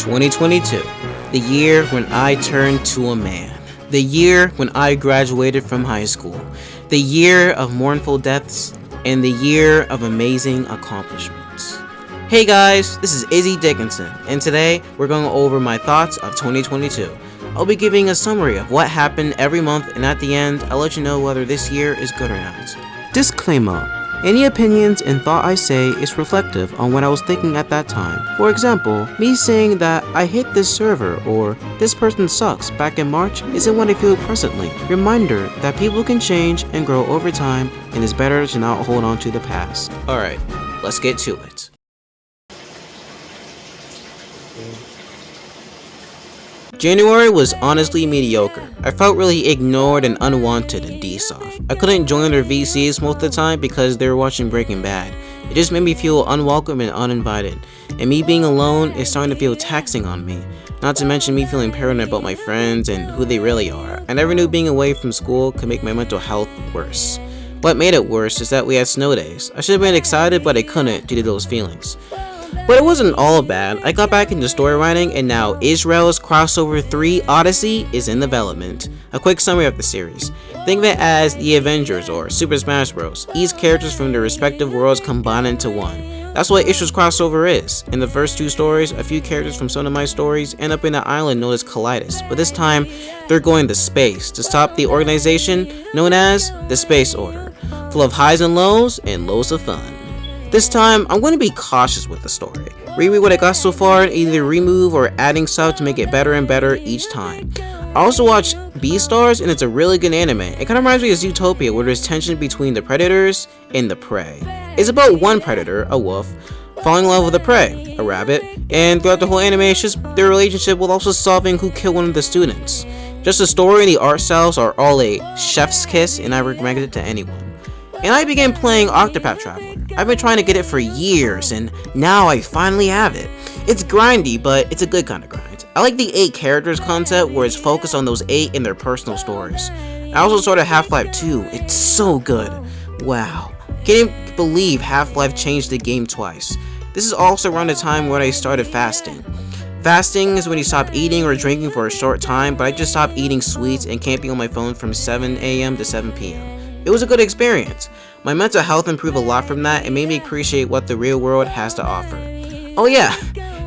2022, the year when I turned to a man. The year when I graduated from high school. The year of mournful deaths and the year of amazing accomplishments. Hey guys, this is Izzy Dickinson, and today we're going over my thoughts of 2022. I'll be giving a summary of what happened every month, and at the end, I'll let you know whether this year is good or not. Disclaimer. Any opinions and thought I say is reflective on what I was thinking at that time. For example, me saying that I hate this server or this person sucks back in March isn't what I feel presently. Reminder that people can change and grow over time, and it's better to not hold on to the past. Alright, let's get to it. January was honestly mediocre. I felt really ignored and unwanted in DSoft. I couldn't join their VCs most of the time because they were watching Breaking Bad. It just made me feel unwelcome and uninvited. And me being alone is starting to feel taxing on me. Not to mention me feeling paranoid about my friends and who they really are. I never knew being away from school could make my mental health worse. What made it worse is that we had snow days. I should have been excited, but I couldn't due to those feelings. But it wasn't all bad. I got back into story writing, and now Israel's Crossover 3 Odyssey is in development. A quick summary of the series. Think of it as the Avengers or Super Smash Bros. Each characters from their respective worlds combined into one. That's what Israel's Crossover is. In the first two stories, a few characters from some of my stories end up in an island known as Calidus, but this time they're going to space to stop the organization known as the Space Order, full of highs and lows of fun. This time, I'm going to be cautious with the story. Reread what I got so far and either remove or adding stuff to make it better and better each time. I also watched Beastars, and it's a really good anime. It kind of reminds me of Zootopia, where there's tension between the predators and the prey. It's about one predator, a wolf, falling in love with a prey, a rabbit, and throughout the whole anime, it's just their relationship while also solving who killed one of the students. Just the story and the art styles are all a chef's kiss, and I recommend it to anyone. And I began playing Octopath Traveler. I've been trying to get it for years, and now I finally have it. It's grindy, but it's a good kind of grind. I like the 8 characters concept where it's focused on those 8 and their personal stories. I also started Half-Life 2. It's so good. Wow. Can't even believe Half-Life changed the game twice. This is also around the time when I started fasting. Fasting is when you stop eating or drinking for a short time, but I just stopped eating sweets and can't be on my phone from 7 a.m. to 7 p.m. It was a good experience. My mental health improved a lot from that and made me appreciate what the real world has to offer. Oh yeah,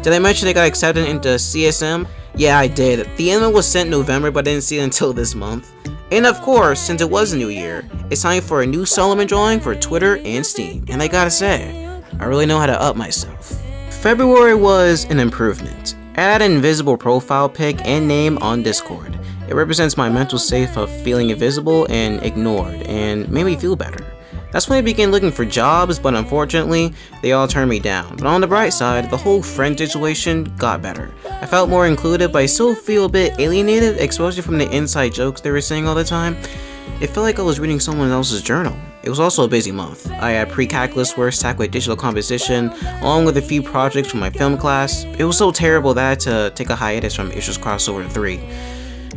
did I mention I got accepted into CSM? Yeah, I did. The email was sent in November, but I didn't see it until this month. And of course, since it was a new year, it's time for a new Solomon drawing for Twitter and Steam. And I gotta say, I really know how to up myself. February was an improvement. I had an invisible profile pic and name on Discord. It represents my mental state of feeling invisible and ignored, and made me feel better. That's when I began looking for jobs, but unfortunately, they all turned me down. But on the bright side, the whole friend situation got better. I felt more included, but I still feel a bit alienated, especially from the inside jokes they were saying all the time. It felt like I was reading someone else's journal. It was also a busy month. I had pre-calculus work stacked with digital composition, along with a few projects from my film class. It was so terrible that I had to take a hiatus from Israel's Crossover 3.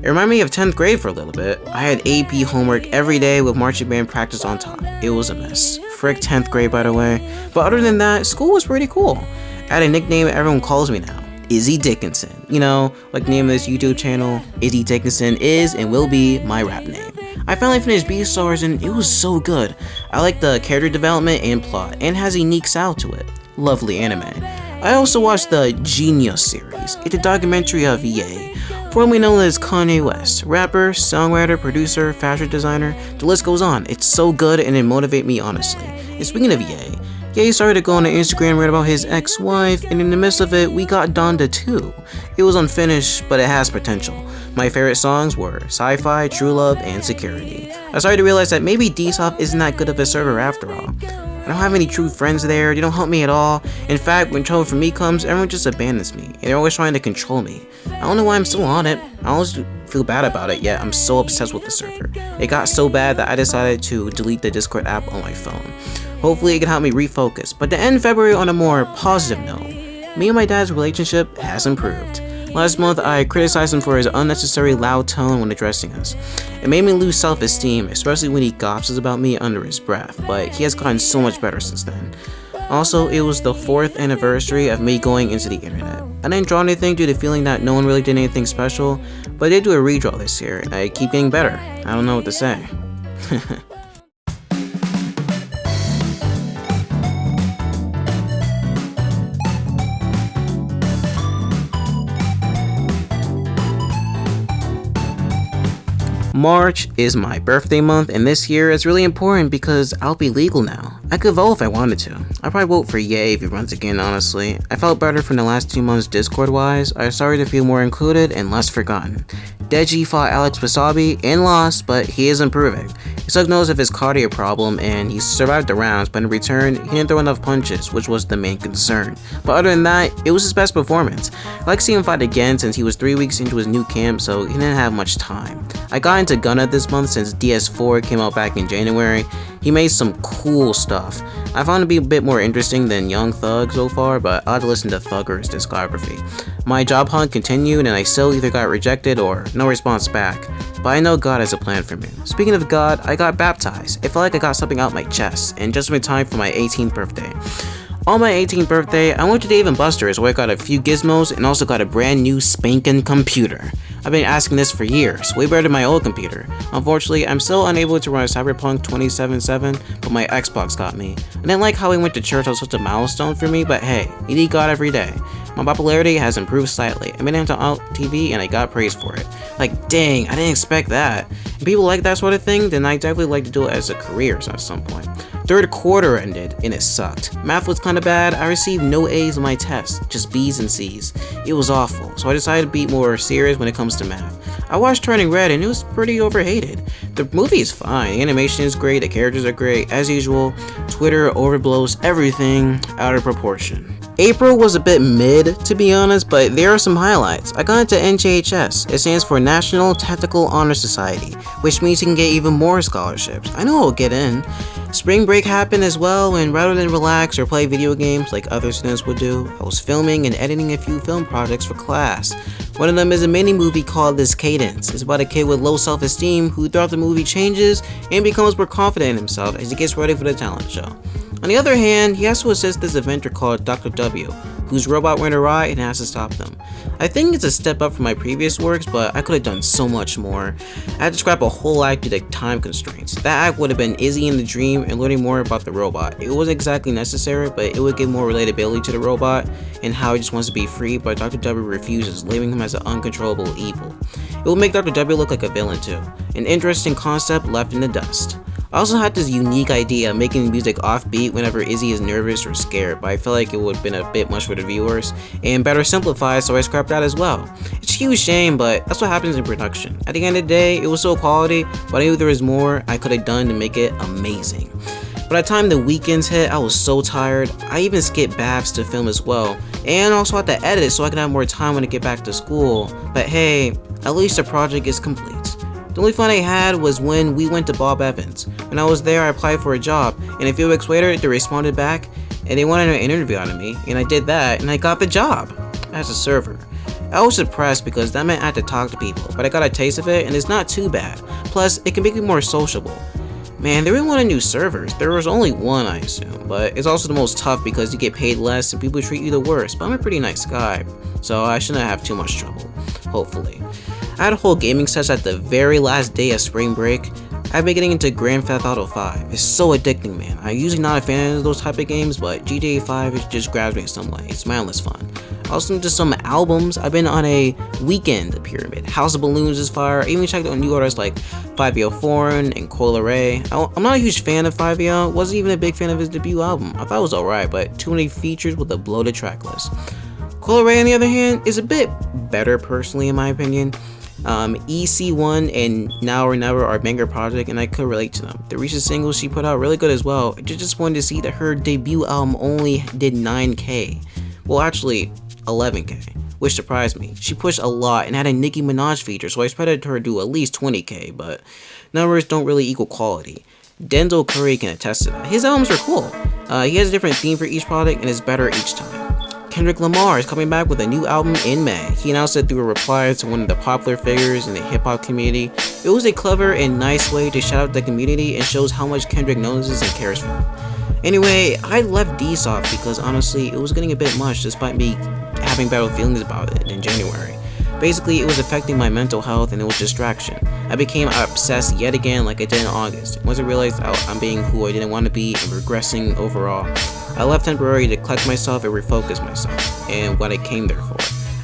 It reminded me of 10th grade for a little bit. I had AP homework every day with marching band practice on top. It was a mess. Frick 10th grade, by the way. But other than that, school was pretty cool. I had a nickname everyone calls me now. Izzy Dickinson. You know, like the name of this YouTube channel, Izzy Dickinson is and will be my rap name. I finally finished Beastars and it was so good. I like the character development and plot, and has a unique style to it. Lovely anime. I also watched the Genius series. It's a documentary of Ye, formerly known as Kanye West, rapper, songwriter, producer, fashion designer, the list goes on. It's so good and it motivated me honestly. And speaking of Ye started to go on Instagram and read about his ex-wife, and in the midst of it, we got Donda 2. It was unfinished, but it has potential. My favorite songs were Sci-Fi, True Love, and Security. I started to realize that maybe DSoft isn't that good of a server after all. I don't have any true friends there, they don't help me at all. In fact, when trouble for me comes, everyone just abandons me, and they're always trying to control me. I don't know why I'm still on it. I always feel bad about it, yet I'm so obsessed with the server. It got so bad that I decided to delete the Discord app on my phone. Hopefully it can help me refocus, but to end February on a more positive note, me and my dad's relationship has improved. Last month, I criticized him for his unnecessary loud tone when addressing us. It made me lose self-esteem, especially when he gossips about me under his breath, but he has gotten so much better since then. Also, it was the 4th anniversary of me going into the internet. I didn't draw anything due to feeling that no one really did anything special, but I did do a redraw this year, and I keep getting better. I don't know what to say. March is my birthday month, and this year is really important because I'll be legal now. I could vote if I wanted to. I'd probably vote for yay if he runs again, honestly. I felt better from the last 2 months Discord-wise. I started to feel more included and less forgotten. Deji fought Alex Wasabi and lost, but he is improving. He took notice of his cardio problem and he survived the rounds, but in return, he didn't throw enough punches, which was the main concern. But other than that, it was his best performance. I like seeing him fight again since he was 3 weeks into his new camp, so he didn't have much time. I got into Gunna this month since DS4 came out back in January. He made some cool stuff. I found it to be a bit more interesting than Young Thug so far, but I had to listen to Thugger's discography. My job hunt continued and I still either got rejected or no response back, but I know God has a plan for me. Speaking of God, I got baptized. It felt like I got something out my chest, and just in time for my 18th birthday. On my 18th birthday, I went to Dave & Buster's where I got a few gizmos and also got a brand new spanking computer. I've been asking this for years, way better than my old computer. Unfortunately, I'm still unable to run Cyberpunk 2077, but my Xbox got me. I didn't like how I went to church was such a milestone for me, but hey, you need God every day. My popularity has improved slightly. I made it on TV and I got praised for it. Like, dang, I didn't expect that. If people like that sort of thing, then I definitely like to do it as a career at some point. Third quarter ended and it sucked. Math was kinda bad. I received no A's on my test, just B's and C's. It was awful, so I decided to be more serious when it comes to math. I watched Turning Red and it was pretty overhated. The movie is fine, the animation is great, the characters are great, as usual. Twitter overblows everything out of proportion. April was a bit mid, to be honest, but there are some highlights. I got into NJHS. It stands for National Technical Honor Society, which means you can get even more scholarships. I know I'll get in. Spring break happened as well, and rather than relax or play video games like other students would do, I was filming and editing a few film projects for class. One of them is a mini movie called This Cadence. It's about a kid with low self-esteem who throughout the movie changes and becomes more confident in himself as he gets ready for the talent show. On the other hand, he has to assist this inventor called Dr. W, whose robot went awry and has to stop them. I think it's a step up from my previous works, but I could have done so much more. I had to scrap a whole act due to time constraints. That act would have been Izzy in the dream and learning more about the robot. It wasn't exactly necessary, but it would give more relatability to the robot and how he just wants to be free, but Dr. W refuses, leaving him as an uncontrollable evil. It will make Dr. W look like a villain too. An interesting concept left in the dust. I also had this unique idea of making music offbeat whenever Izzy is nervous or scared, but I felt like it would have been a bit much for the viewers, and better simplified, so I scrapped that as well. It's a huge shame, but that's what happens in production. At the end of the day, it was so quality, but I knew there was more I could have done to make it amazing. By the time the weekends hit, I was so tired. I even skipped baths to film as well, and also had to edit so I could have more time when I get back to school. But hey, at least the project is complete. The only fun I had was when we went to Bob Evans. When I was there, I applied for a job, and a few weeks later, they responded back, and they wanted an interview out of me, and I did that, and I got the job as a server. I was surprised because that meant I had to talk to people, but I got a taste of it, and it's not too bad. Plus, it can make you more sociable. Man, they really wanted new servers. There was only one, I assume, but it's also the most tough because you get paid less and people treat you the worst, but I'm a pretty nice guy, so I shouldn't have too much trouble, hopefully. I had a whole gaming session at the very last day of spring break. I've been getting into Grand Theft Auto 5. It's so addicting, man. I'm usually not a fan of those type of games, but GTA 5 it just grabs me in some way. It's mindless fun. I also listened to some albums. I've been on a weekend pyramid. House of Balloons is fire. I even checked out new artists like Fabio Foreign and Coil Ray. I'm not a huge fan of Fabio. Wasn't even a big fan of his debut album. I thought it was alright, but too many features with a bloated track list. Coil Ray, on the other hand, is a bit better personally in my opinion. EC1 and Now or Never are a banger project and I could relate to them. The recent singles she put out really good as well. I just wanted to see that her debut album only did 9k. Well, actually 11k, which surprised me. She pushed a lot and had a Nicki Minaj feature, so I expected her to do at least 20k, but numbers don't really equal quality. Denzel Curry can attest to that. His albums are cool. He has a different theme for each product and it's better each time. Kendrick Lamar is coming back with a new album in May. He announced it through a reply to one of the popular figures in the hip-hop community. It was a clever and nice way to shout out the community and shows how much Kendrick notices and cares for them. Anyway, I left DSOF because honestly, it was getting a bit much despite me having better feelings about it in January. Basically, it was affecting my mental health and it was distraction. I became obsessed yet again like I did in August. Once I realized I'm being who I didn't want to be and regressing overall, I left temporarily to collect myself and refocus myself and what I came there for.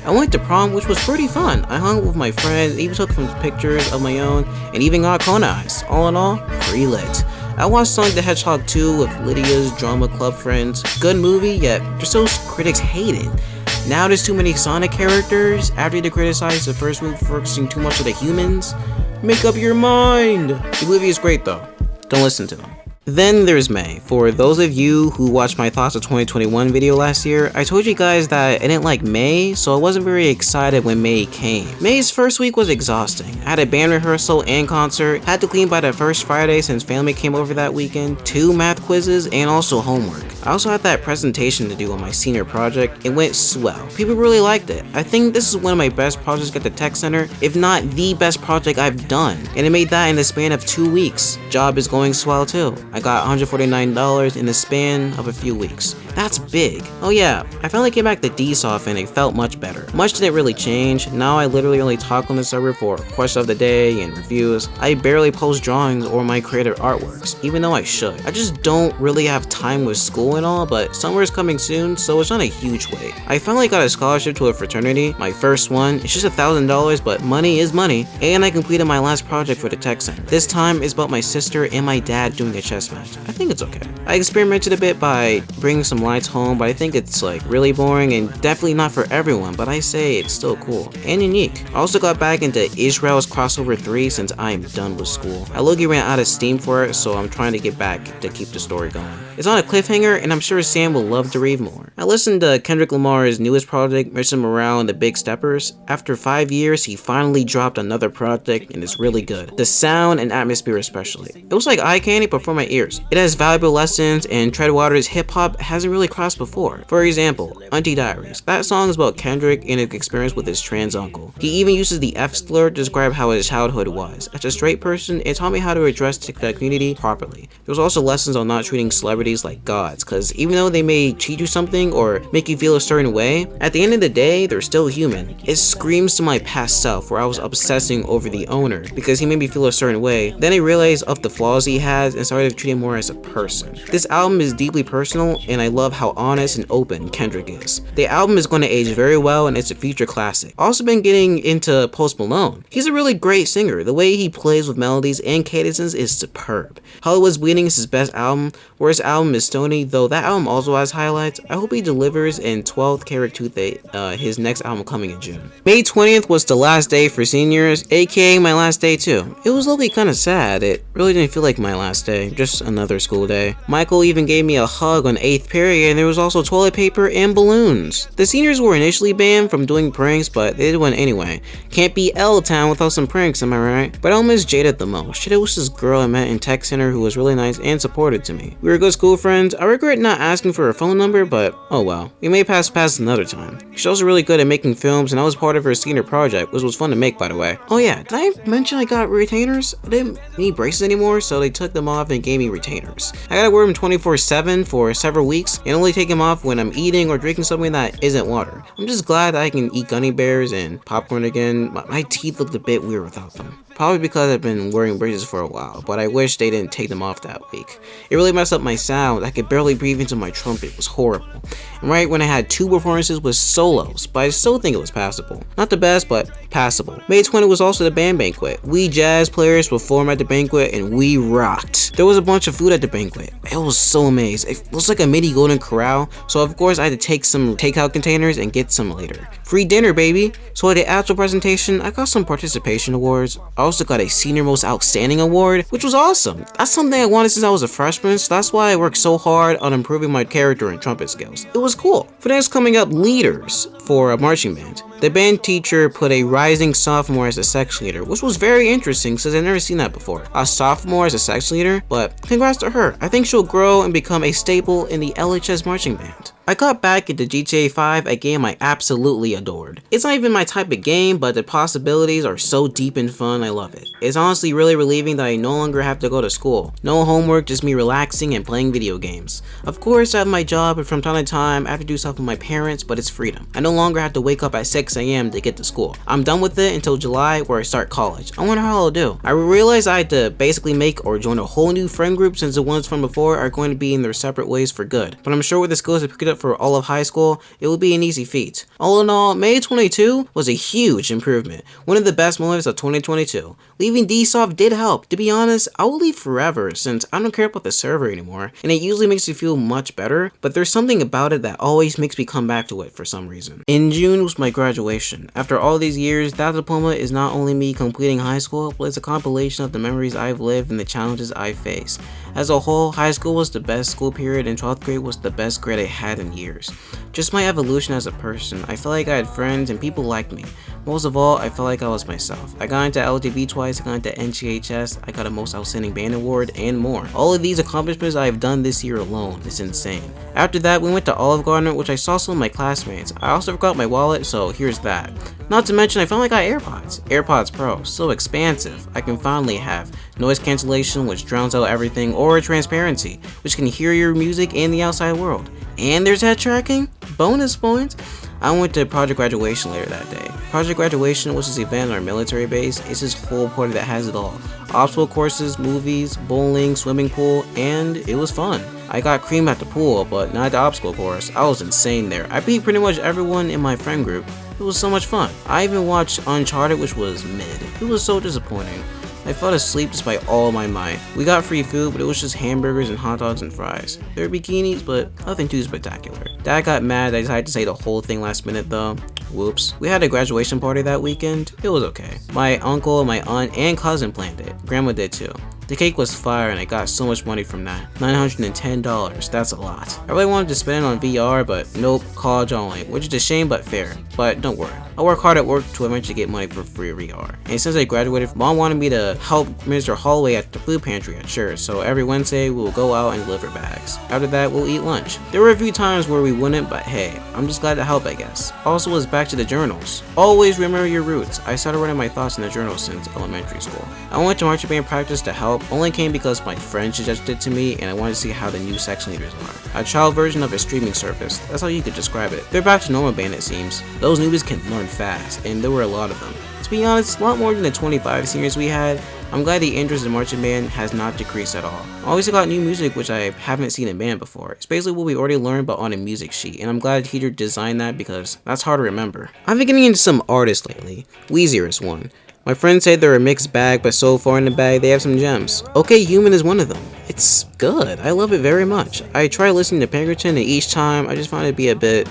I went to prom, which was pretty fun. I hung with my friends, even took some pictures of my own, and even got Kona Ice. All in all, pretty lit. I watched Sonic the Hedgehog 2 with Lydia's drama club friends. Good movie, yet just so critics hate it. Now there's too many Sonic characters. After they criticize the first movie for focusing too much on the humans, make up your mind. The movie is great though. Don't listen to them. Then there's May. For those of you who watched my thoughts of 2021 video last year, I told you guys that I didn't like May, so I wasn't very excited when May came. May's first week was exhausting. I had a band rehearsal and concert, had to clean by the first Friday since family came over that weekend, 2 math quizzes, and also homework. I also had that presentation to do on my senior project. It went swell. People really liked it. I think this is one of my best projects at the tech center, if not the best project I've done. And I made that in the span of 2 weeks. Job is going swell too. I got $149 in the span of a few weeks. That's big. Oh yeah, I finally came back to DSOF and it felt much better. Much didn't really change. Now I literally only talk on the server for question of the day and reviews. I barely post drawings or my creative artworks, even though I should. I just don't really have time with school and all, but summer is coming soon, so it's not a huge wait. I finally got a scholarship to a fraternity, my first one. It's just $1,000, but money is money. And I completed my last project for the tech center. This time it's about my sister and my dad doing a chess match. I think it's okay. I experimented a bit by bringing some lights home, but I think it's like really boring and definitely not for everyone, but I say it's still cool and unique. I also got back into Israel's Crossover 3 since I'm done with school. I low-key ran out of steam for it, so I'm trying to get back to keep the story going. It's on a cliffhanger and I'm sure Sam will love to read more. I listened to Kendrick Lamar's newest project, Mr. Morale and the Big Steppers. After 5 years, he finally dropped another project and it's really good. The sound and atmosphere especially. It was like eye candy but for my ears. It has valuable lessons and Treadwater's hip-hop hasn't really crossed before. For example, Auntie Diaries. That song is about Kendrick and his experience with his trans uncle. He even uses the F slur to describe how his childhood was. As a straight person, it taught me how to address the community properly. There was also lessons on not treating celebrities like gods, because even though they may cheat you something or make you feel a certain way, at the end of the day, they're still human. It screams to my past self where I was obsessing over the owner because he made me feel a certain way. Then I realized of the flaws he has and started to treat him more as a person. This album is deeply personal and I love how honest and open Kendrick is. The album is going to age very well and it's a future classic. Also been getting into Post Malone. He's a really great singer. The way he plays with melodies and cadences is superb. Hollywood's Bleeding is his best album, whereas album is Stony, though that album also has highlights. I hope he delivers in 12th Karat Toothache, his next album coming in June. May 20th was the last day for seniors, aka my last day too. It was low-key kinda sad. It really didn't feel like my last day, just another school day. Michael even gave me a hug on 8th period and there was also toilet paper and balloons. The seniors were initially banned from doing pranks, but they did one anyway. Can't be L-Town without some pranks, am I right? But I miss Jada the most. Jada was this girl I met in tech center who was really nice and supportive to me. We were good school friends. I regret not asking for her phone number, but oh well. We may pass another time. She's also really good at making films and I was part of her senior project, which was fun to make by the way. Oh yeah, did I mention I got retainers? I didn't need braces anymore, so they took them off and gave me retainers. I gotta wear them 24/7 for several weeks and only take them off when I'm eating or drinking something that isn't water. I'm just glad that I can eat gummy bears and popcorn again. My teeth looked a bit weird without them. Probably because I've been wearing braces for a while, but I wish they didn't take them off that week. It really messed up my sound. I could barely breathe into my trumpet. It was horrible. And right when I had 2 performances with solos, but I still think it was passable. Not the best, but passable. May 20 was also the band banquet. We jazz players performed at the banquet and we rocked. There was a bunch of food at the banquet. It was so amazing. It was like a mini Golden Corral, so of course I had to take some takeout containers and get some later. Free dinner, baby! So at the actual presentation, I got some participation awards. I also got a Senior Most Outstanding award, which was awesome. That's something I wanted since I was a freshman, so that's why I worked so hard on improving my character and trumpet skills. It was cool. For next coming up, leaders for a marching band. The band teacher put a rising sophomore as a section leader, which was very interesting since I've never seen that before. A sophomore as a section leader, but congrats to her. I think she'll grow and become a staple in the LHS marching band. I got back into GTA 5, a game I absolutely adored. It's not even my type of game, but the possibilities are so deep and fun, I love it. It's honestly really relieving that I no longer have to go to school. No homework, just me relaxing and playing video games. Of course, I have my job, and from time to time, I have to do stuff with my parents, but it's freedom. I no longer have to wake up at 6 AM to get to school. I'm done with it until July, where I start college. I wonder how I'll do. I realized I had to basically make or join a whole new friend group since the ones from before are going to be in their separate ways for good. But I'm sure with the skills I picked up for all of high school, it will be an easy feat. All in all, May 22 was a huge improvement. One of the best moments of 2022. Leaving DSoft did help. To be honest, I will leave forever since I don't care about the server anymore, and it usually makes you feel much better, but there's something about it that always makes me come back to it for some reason. In June was my graduation. After all these years, that diploma is not only me completing high school, but it's a compilation of the memories I've lived and the challenges I've faced. As a whole, high school was the best school period and 12th grade was the best grade I had in years. Just my evolution as a person, I felt like I had friends and people liked me. Most of all, I felt like I was myself. I got into LTV twice, I got into NGHS, I got a Most Outstanding Band Award, and more. All of these accomplishments I have done this year alone. It's insane. After that, we went to Olive Garden, which I saw some of my classmates. I also forgot my wallet, so here's that. Not to mention, I finally got AirPods. AirPods Pro, so expansive. I can finally have noise cancellation, which drowns out everything, or transparency, which can hear your music and the outside world. And there's head tracking? Bonus points! I went to Project Graduation later that day. Project Graduation was this event on our military base. It's this whole party that has it all. Obstacle courses, movies, bowling, swimming pool, and it was fun. I got cream at the pool, but not at the obstacle course. I was insane there. I beat pretty much everyone in my friend group. It was so much fun. I even watched Uncharted, which was mid. It was so disappointing. I fell asleep despite all my might. We got free food, but it was just hamburgers and hot dogs and fries. There were bikinis, but nothing too spectacular. Dad got mad I decided to say the whole thing last minute though. Whoops. We had a graduation party that weekend. It was okay. My uncle, my aunt, and cousin planned it. Grandma did too. The cake was fire and I got so much money from that. $910, that's a lot. I really wanted to spend it on VR, but nope, college only, which is a shame but fair. But don't worry, I'll work hard at work to eventually get money for free VR. And since I graduated, Mom wanted me to help Mr. Holloway at the food pantry at church, so every Wednesday we'll go out and deliver bags. After that, we'll eat lunch. There were a few times where we wouldn't, but hey, I'm just glad to help, I guess. Also was back to the journals. Always remember your roots. I started writing my thoughts in the journal since elementary school. I went to marching band practice to help, only came because my friend suggested it to me and I wanted to see how the new section leaders are. A child version of a streaming service, that's how you could describe it. They're back to normal band it seems. Those newbies can learn fast, and there were a lot of them. To be honest, a lot more than the 25 seniors we had. I'm glad the interest in marching band has not decreased at all. I always got new music which I haven't seen in band before. It's basically what we already learned but on a music sheet, and I'm glad the teacher designed that because that's hard to remember. I've been getting into some artists lately. Weezer is one. My friends say they're a mixed bag, but so far in the bag they have some gems. OK Human is one of them. It's good. I love it very much. I try listening to Pinkerton and each time I just find it to be a bit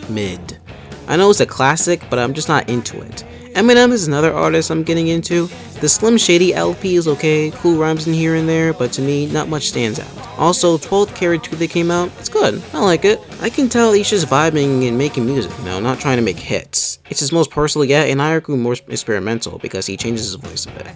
mid. I know it's a classic, but I'm just not into it. Eminem is another artist I'm getting into. The Slim Shady LP is okay, cool rhymes in here and there, but to me, not much stands out. Also, 12th Carat 2 that came out, it's good, I like it. I can tell he's just vibing and making music, not trying to make hits. It's his most personal yet, and I grew more experimental because he changes his voice a bit.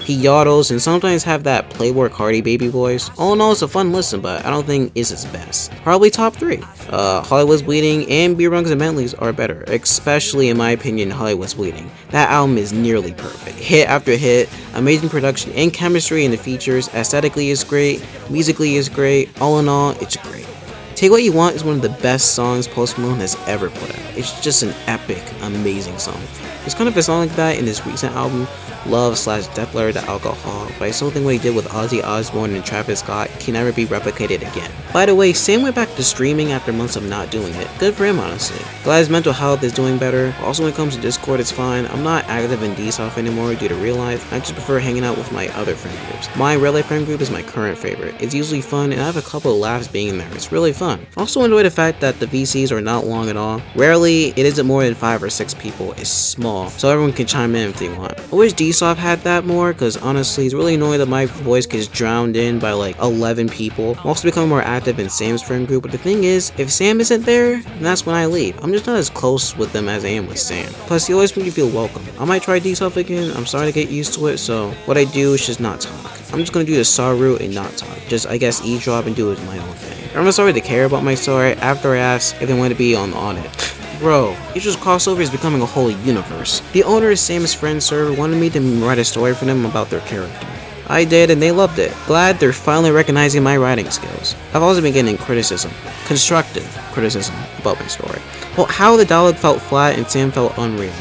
He yodels and sometimes have that Playboy Cardi baby voice. All in all, it's a fun listen, but I don't think it's his best. Probably top 3. Hollywood's Bleeding and Beer Rungs and Bentleys are better, especially in my opinion, Hollywood's Bleeding. That album is nearly perfect. Hit after hit, amazing production and chemistry in the features, aesthetically is great, musically is great, all in all, it's great. Take What You Want is one of the best songs Post Malone has ever put out. It's just an epic, amazing song. There's kind of a song like that in his recent album, Love/Death Letter to Alcohol, but I still think what he did with Ozzy Osbourne and Travis Scott can never be replicated again. By the way, Sam went back to streaming after months of not doing it. Good for him, honestly. Glad his mental health is doing better. Also, when it comes to Discord, it's fine. I'm not active in DSoft anymore due to real life. I just prefer hanging out with my other friend groups. My real life friend group is my current favorite. It's usually fun, and I have a couple of laughs being there. It's really fun. Also enjoy the fact that the VCs are not long at all. Rarely, it isn't more than 5 or 6 people. It's small, so everyone can chime in if they want. I wish DSoft had that more, because honestly, it's really annoying that my voice gets drowned in by like 11 people. I'm also becoming more active in Sam's friend group, but the thing is, if Sam isn't there, then that's when I leave. I'm just not as close with them as I am with Sam. Plus, he always makes you feel welcome. I might try DSoft again. I'm starting to get used to it, so what I do is just not talk. I'm just gonna do the saw route and not talk. Just, I guess, eavesdrop and do it my own thing. Everyone started to care about my story after I asked if they wanted to be on it. Bro, Issues crossover is becoming a whole universe. The owner of Sam's Friends server wanted me to write a story for them about their character. I did, and they loved it. Glad they're finally recognizing my writing skills. I've also been getting criticism, constructive criticism, about my story. Well, how the dialogue felt flat and Sam felt unreal.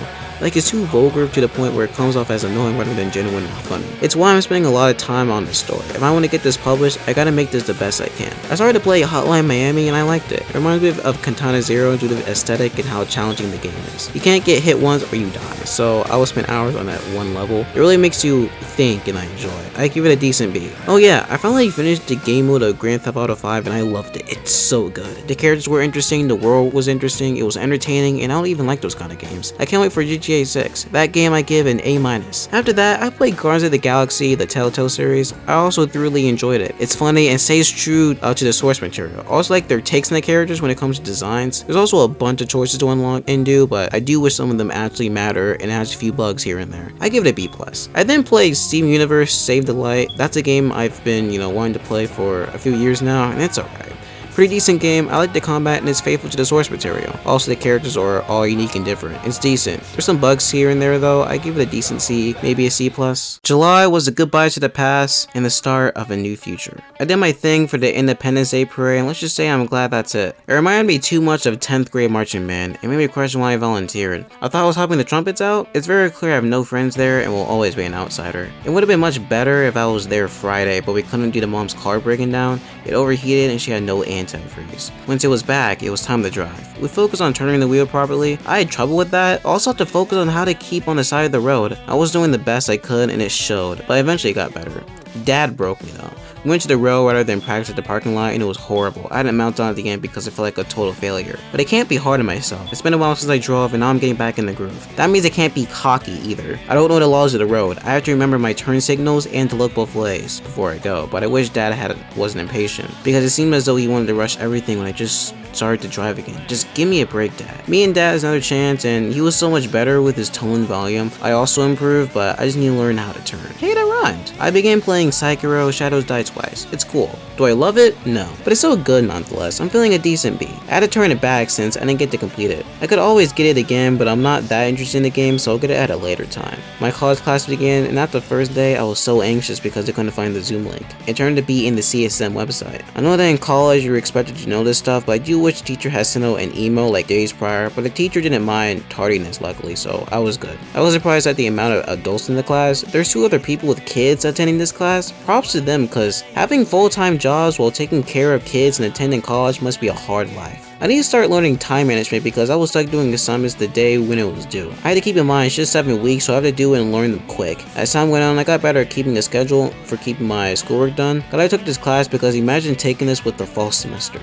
Like, it's too vulgar to the point where it comes off as annoying rather than genuine and funny. It's why I'm spending a lot of time on this story. If I want to get this published, I gotta make this the best I can. I started to play Hotline Miami and I liked it. It reminds me of Katana Zero due to the aesthetic and how challenging the game is. You can't get hit once or you die, so I will spend hours on that one level. It really makes you think and I enjoy it. I give it a decent B. Oh yeah, I finally finished the game mode of Grand Theft Auto 5 and I loved it. It's so good. The characters were interesting, the world was interesting, it was entertaining, and I don't even like those kind of games. I can't wait for GTA 6. That game I give an A-. After that, I played Guardians of the Galaxy, the Telltale series. I also thoroughly enjoyed it. It's funny and stays true to the source material. I also like their takes on the characters when it comes to designs. There's also a bunch of choices to unlock and do, but I do wish some of them actually matter and has a few bugs here and there. I give it a B+. I then played Steam Universe Save the Light. That's a game I've been, wanting to play for a few years now, and it's alright. Pretty decent game. I like the combat and it's faithful to the source material. Also, the characters are all unique and different. It's decent. There's some bugs here and there though. I give it a decent C, maybe a C+. July was a goodbye to the past and the start of a new future. I did my thing for the Independence Day parade and let's just say I'm glad that's it. It reminded me too much of 10th grade marching band and made me question why I volunteered. I thought I was helping the trumpets out. It's very clear I have no friends there and will always be an outsider. It would have been much better if I was there Friday, but we couldn't do the mom's car breaking down. It overheated and she had no antifreeze. Once it was back, it was time to drive. We focused on turning the wheel properly. I had trouble with that. I also had to focus on how to keep on the side of the road. I was doing the best I could and it showed, but eventually it got better. Dad broke me though. We went to the road rather than practice at the parking lot and it was horrible. I had to mount on at the end because I felt like a total failure. But I can't be hard on myself. It's been a while since I drove and now I'm getting back in the groove. That means I can't be cocky either. I don't know the laws of the road. I have to remember my turn signals and to look both ways before I go. But I wish Dad wasn't impatient because it seemed as though he wanted to rush everything when I just started to drive again. Just give me a break, Dad. Me and Dad is another chance and he was so much better with his tone and volume. I also improved, but I just need to learn how to turn. Hey, that rhymed. I began playing Sekiro Shadows Die Twice. It's cool. Do I love it? No. But it's still good nonetheless. I'm feeling a decent B. I had to turn it back since I didn't get to complete it. I could always get it again, but I'm not that interested in the game, so I'll get it at a later time. My college class began, and after the first day, I was so anxious because I couldn't find the Zoom link. It turned to be in the CSM website. I know that in college you're expected to know this stuff, but I do wish the teacher had sent out an email like days prior, but the teacher didn't mind tardiness luckily, so I was good. I was surprised at the amount of adults in the class. There's 2 other people with kids attending this class. Props to them, cause having full-time jobs while taking care of kids and attending college must be a hard life. I need to start learning time management because I was stuck doing assignments the day when it was due. I had to keep in mind it's just 7 weeks, so I have to do it and learn them quick. As time went on, I got better at keeping a schedule for keeping my schoolwork done. But I took this class because imagine taking this with the fall semester.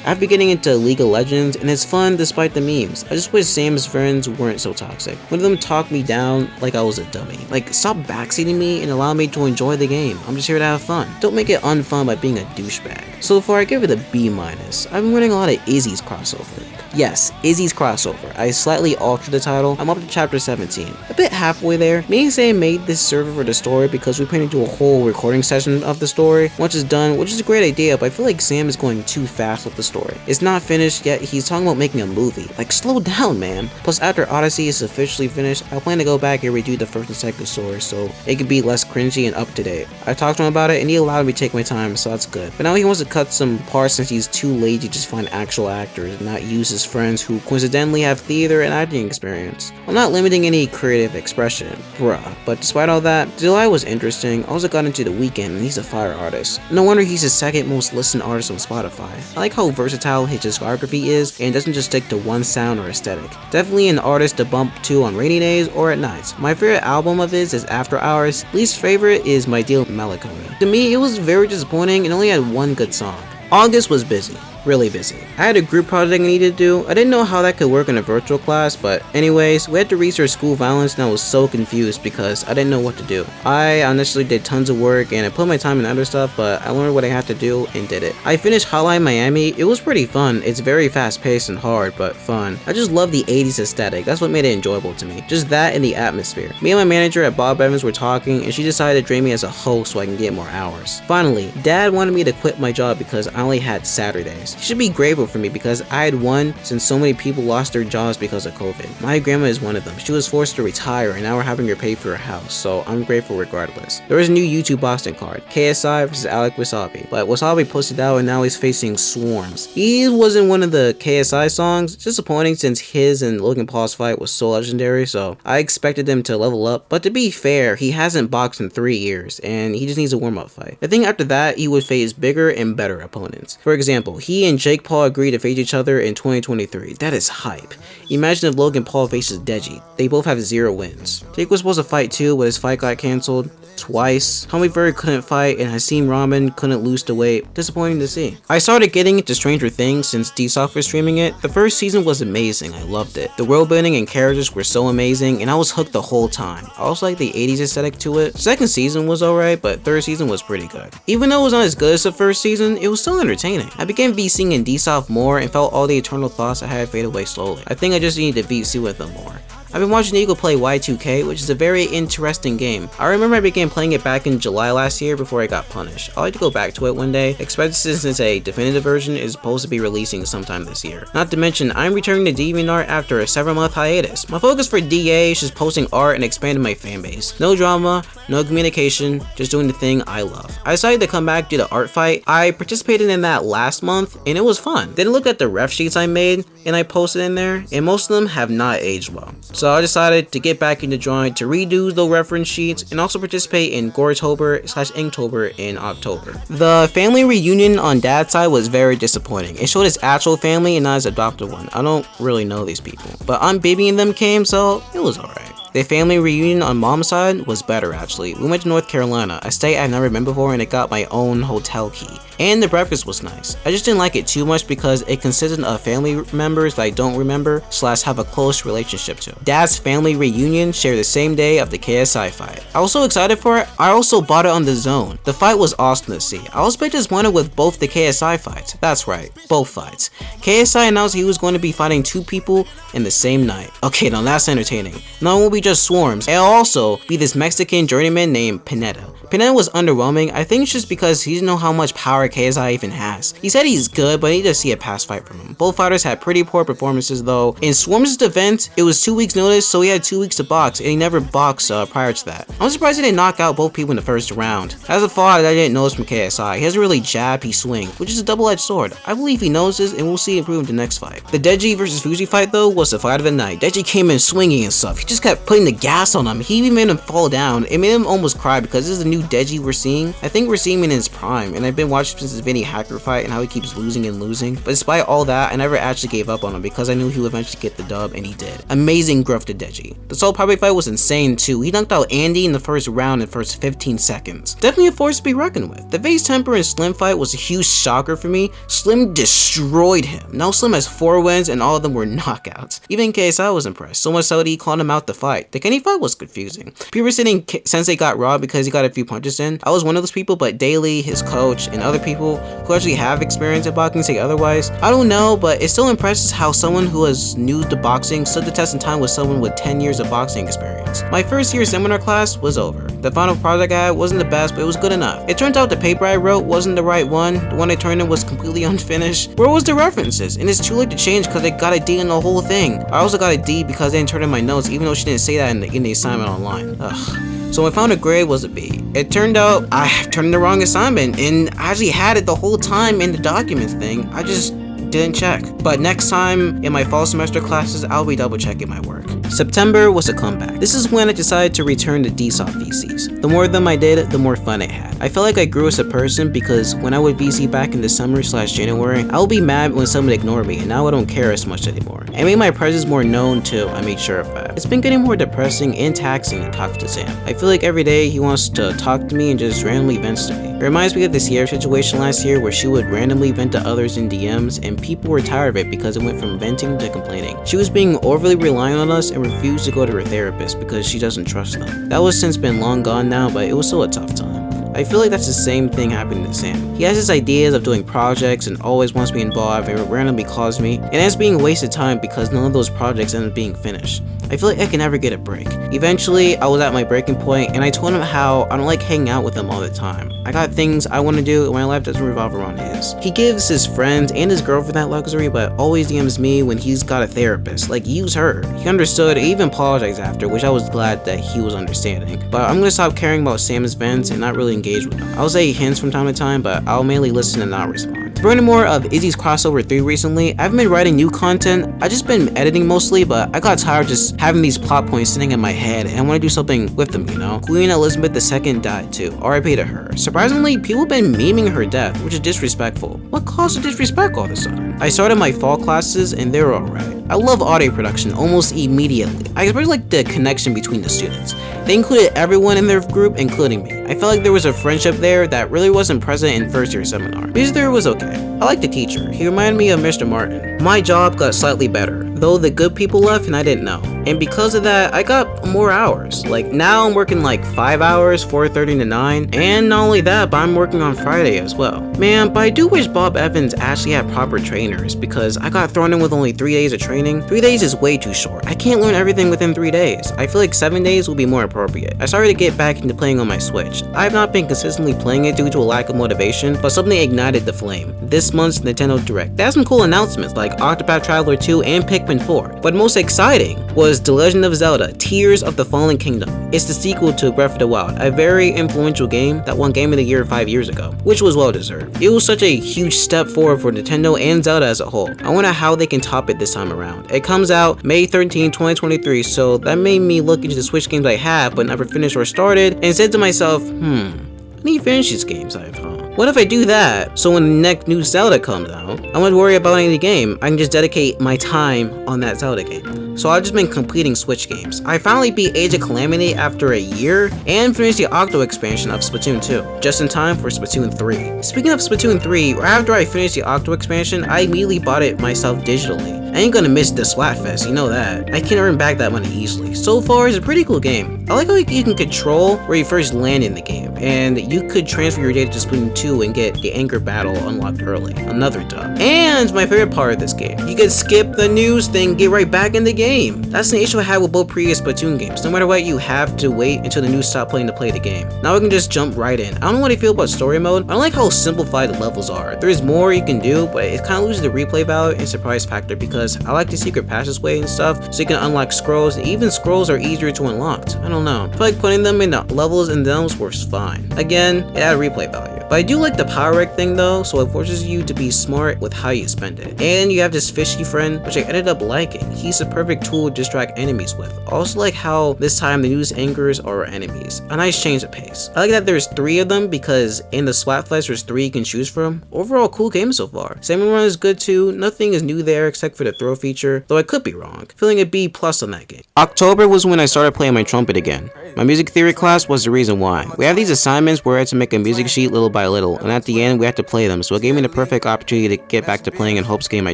I've been getting into League of Legends and it's fun despite the memes. I just wish Sam's friends weren't so toxic. One of them talked me down like I was a dummy. Like, stop backseating me and allow me to enjoy the game. I'm just here to have fun. Don't make it unfun by being a douchebag. So far I give it a B-. I've been running a lot of Izzy's crossover. Yes, Izzy's crossover. I slightly altered the title. I'm up to chapter 17. A bit halfway there. Me and Sam made this server for the story because we plan to do a whole recording session of the story once it's done, which is a great idea, but I feel like Sam is going too fast with the story. It's not finished yet. He's talking about making a movie. Like, slow down, man. Plus, after Odyssey is officially finished, I plan to go back and redo the first and second story so it can be less cringy and up to date. I talked to him about it and he allowed me to take my time, so that's good. But now he wants to cut some parts since he's too lazy to just find actual actors and not use his friends who coincidentally have theater and acting experience. I'm not limiting any creative expression, bruh, but despite all that, July was interesting. I also got into The Weeknd and he's a fire artist. No wonder he's the 2nd most listened artist on Spotify. I like how versatile his discography is and doesn't just stick to one sound or aesthetic. Definitely an artist to bump to on rainy days or at nights. My favorite album of his is After Hours. Least favorite is My Deal Melancholy. To me, it was very disappointing and only had one good song. August was busy. really busy. I had a group project I needed to do. I didn't know how that could work in a virtual class, but anyways, we had to research school violence and I was so confused because I didn't know what to do. I honestly did tons of work and I put my time in other stuff, but I learned what I had to do and did it. I finished Hotline Miami. It was pretty fun. It's very fast paced and hard, but fun. I just love the 80s aesthetic. That's what made it enjoyable to me. Just that and the atmosphere. Me and my manager at Bob Evans were talking and she decided to train me as a host so I can get more hours. Finally, Dad wanted me to quit my job because I only had Saturdays. He should be grateful for me because I had won since so many people lost their jobs because of COVID. My grandma is one of them. She was forced to retire and now we're having her pay for her house, so I'm grateful regardless. There was a new YouTube boxing card, KSI versus Alec Wasabi, but Wasabi posted out and now he's facing Swarms. He wasn't one of the KSI songs, disappointing since his and Logan Paul's fight was so legendary, so I expected him to level up, but to be fair, he hasn't boxed in 3 years and he just needs a warm-up fight. I think after that, he would face bigger and better opponents. For example, he and Jake Paul agreed to face each other in 2023. That is hype. Imagine if Logan Paul faces Deji. They both have 0 wins. Jake was supposed to fight too, but his fight got cancelled twice. Tommy Fury couldn't fight and Hasim Rahman couldn't lose the weight. Disappointing to see. I started getting into Stranger Things since D-Soft was streaming it. The first season was amazing. I loved it. The world building and characters were so amazing and I was hooked the whole time. I also like the 80s aesthetic to it. Second season was alright, but third season was pretty good. Even though it was not as good as the first season, it was still entertaining. I began VCing in D-Soft more and felt all the eternal thoughts I had fade away slowly. I think I just needed to VC with them more. I've been watching Eagle play Y2K, which is a very interesting game. I remember I began playing it back in July last year before I got punished. I'd like to go back to it one day, especially since a definitive version is supposed to be releasing sometime this year. Not to mention, I'm returning to DeviantArt after a 7-month hiatus. My focus for DA is just posting art and expanding my fanbase. No drama, no communication, just doing the thing I love. I decided to come back due to art fight. I participated in that last month and it was fun. Then I looked at the ref sheets I made and I posted in there and most of them have not aged well. So I decided to get back into drawing to redo the reference sheets and also participate in Goretober/Inktober in October. The family reunion on Dad's side was very disappointing. It showed his actual family and not his adopted one. I don't really know these people, but Aunt Baby and them came, so it was alright. The family reunion on Mom's side was better actually. We went to North Carolina, a state I've never been before, and I got my own hotel key. And the breakfast was nice. I just didn't like it too much because it consisted of family members that I don't remember / have a close relationship to. Dad's family reunion shared the same day of the KSI fight. I was so excited for it, I also bought it on the Zone. The fight was awesome to see. I was disappointed with both the KSI fights. That's right, both fights. KSI announced he was going to be fighting 2 people in the same night. Okay, now that's entertaining. Now it won't be just Swarms. It'll also be this Mexican journeyman named Pineda. Pineda was underwhelming. I think it's just because he didn't know how much power KSI even has. He said he's good, but I need to see a past fight from him. Both fighters had pretty poor performances though. In Swarms' defense, it was 2 weeks notice, so he had 2 weeks to box, and he never boxed prior to that. I'm surprised he didn't knock out both people in the first round. That's a flaw that I didn't notice from KSI. He doesn't really jab, he swings, which is a double-edged sword. I believe he knows this, and we'll see improvement in the next fight. The Deji versus Fuji fight though was the fight of the night. Deji came in swinging and stuff. He just kept putting the gas on him. He even made him fall down. It made him almost cry because this is the new Deji we're seeing. I think we're seeing him in his prime, and I've been watching since his Vinny Hacker fight and how he keeps losing and losing. But despite all that, I never actually gave up on him because I knew he would eventually get the dub, and he did. Amazing growth to Deji. The Soul Power fight was insane too. He knocked out Andy in the first round in the first 15 seconds. Definitely a force to be reckoned with. The Vase Temper and Slim fight was a huge shocker for me. Slim destroyed him. Now Slim has 4 wins and all of them were knockouts. Even KSI was impressed. So much so that he called him out the fight. The Kenny fight was confusing. People were saying Sensei got robbed because he got a few punches in. I was one of those people, but Daly, his coach, and other people who actually have experience in boxing say otherwise. I don't know, but it still impresses how someone who is new to boxing stood the test in time with someone with 10 years of boxing experience. My first year seminar class was over. The final project I had wasn't the best, but it was good enough. It turned out the paper I wrote wasn't the right one. The one I turned in was completely unfinished. Where was the references? And it's too late to change because I got a D in the whole thing. I also got a D because I didn't turn in my notes, even though she didn't say that in the assignment online. Ugh. So my final grade was a B. It turned out I turned in the wrong assignment and I actually had it the whole time in the documents thing. I just didn't check. But next time in my fall semester classes, I'll be double checking my work. September was a comeback. This is when I decided to return to D-Soft VCs. The more of them I did, the more fun I had. I felt like I grew as a person because when I would VC back in the summer/January, I would be mad when someone ignored me, and now I don't care as much anymore. I made my presence more known too, I made sure of that. It's been getting more depressing and taxing to talk to Sam. I feel like every day he wants to talk to me and just randomly vents to me. It reminds me of the Sierra situation last year where she would randomly vent to others in DMs and people were tired of it because it went from venting to complaining. She was being overly reliant on us and refused to go to her therapist because she doesn't trust them. That was since been long gone now, but it was still a tough time. I feel like that's the same thing happening to Sam. He has his ideas of doing projects and always wants me involved and randomly calls me, and it's being wasted time because none of those projects end up being finished. I feel like I can never get a break. Eventually, I was at my breaking point and I told him how I don't like hanging out with him all the time. I got things I want to do and my life doesn't revolve around his. He gives his friends and his girlfriend that luxury, but always DMs me when he's got a therapist. Like, use her. He understood, he even apologized after, which I was glad that he was understanding. But I'm gonna stop caring about Sam's vents and not really engage with him. I'll say hints from time to time, but I'll mainly listen and not respond. For any more of Izzy's crossover 3 recently, I've been writing new content. I've just been editing mostly, but I got tired of just having these plot points sitting in my head and I want to do something with them, you know? Queen Elizabeth II died too, RIP to her. Surprisingly, people have been memeing her death, which is disrespectful. What caused the disrespect all of a sudden? I started my fall classes and they were alright. I love audio production almost immediately. I especially like the connection between the students. They included everyone in their group, including me. I felt like there was a friendship there that really wasn't present in first year seminar. Visitor was okay. I liked the teacher. He reminded me of Mr. Martin. My job got slightly better, though the good people left and I didn't know. And because of that, I got more hours. Like now I'm working like 5 hours, 4:30 to 9. And not only that, but I'm working on Friday as well. Man, but I do wish Bob Evans actually had proper trainers because I got thrown in with only 3 days of training. 3 days is way too short. I can't learn everything within 3 days. I feel like 7 days will be more appropriate. I started to get back into playing on my Switch. I have not been consistently playing it due to a lack of motivation, but something ignited the flame. This month's Nintendo Direct. They had some cool announcements like Octopath Traveler 2 and Pikmin 4. But most exciting was The Legend of Zelda: Tears of the Fallen Kingdom. It's the sequel to Breath of the Wild, a very influential game that won Game of the Year 5 years ago, which was well deserved. It was such a huge step forward for Nintendo and Zelda as a whole. I wonder how they can top it this time around. It comes out May 13, 2023, so that made me look into the Switch games I have but never finished or started and said to myself, I need to finish these games I have, huh? What if I do that, so when the next new Zelda comes out, I don't have to worry about any game, I can just dedicate my time on that Zelda game. So I've just been completing Switch games. I finally beat Age of Calamity after a year, and finished the Octo expansion of Splatoon 2, just in time for Splatoon 3. Speaking of Splatoon 3, right after I finished the Octo expansion, I immediately bought it myself digitally. I ain't gonna miss the Splatfest, you know that. I can earn back that money easily. So far, it's a pretty cool game. I like how you can control where you first land in the game, and you could transfer your data to Splatoon 2 and get the Anchor Battle unlocked early. Another dub. And my favorite part of this game, you can skip the news thing, get right back in the game. That's the issue I had with both previous Splatoon games. No matter what, you have to wait until the news stop playing to play the game. Now I can just jump right in. I don't know what I feel about story mode. I don't like how simplified the levels are. There's more you can do, but it kind of loses the replay value and surprise factor because I like the secret passageway and stuff, so you can unlock scrolls, and even scrolls are easier to unlock. I don't know. I feel like putting them in the levels and those works fine. Again, it had replay value. But I do like the power rec thing though, so it forces you to be smart with how you spend it. And you have this fishy friend, which I ended up liking. He's the perfect tool to distract enemies with. I also like how this time the news anchors are our enemies. A nice change of pace. I like that there's 3 of them because in the Splatfest there's 3 you can choose from. Overall, cool game so far. Salmon Run is good too. Nothing is new there except for the throw feature, though I could be wrong. Feeling a B+ on that game. October was when I started playing my trumpet again. My music theory class was the reason why. We have these assignments where I had to make a music sheet little by little, and at the end we had to play them, so it gave me the perfect opportunity to get back to playing in hopes of getting my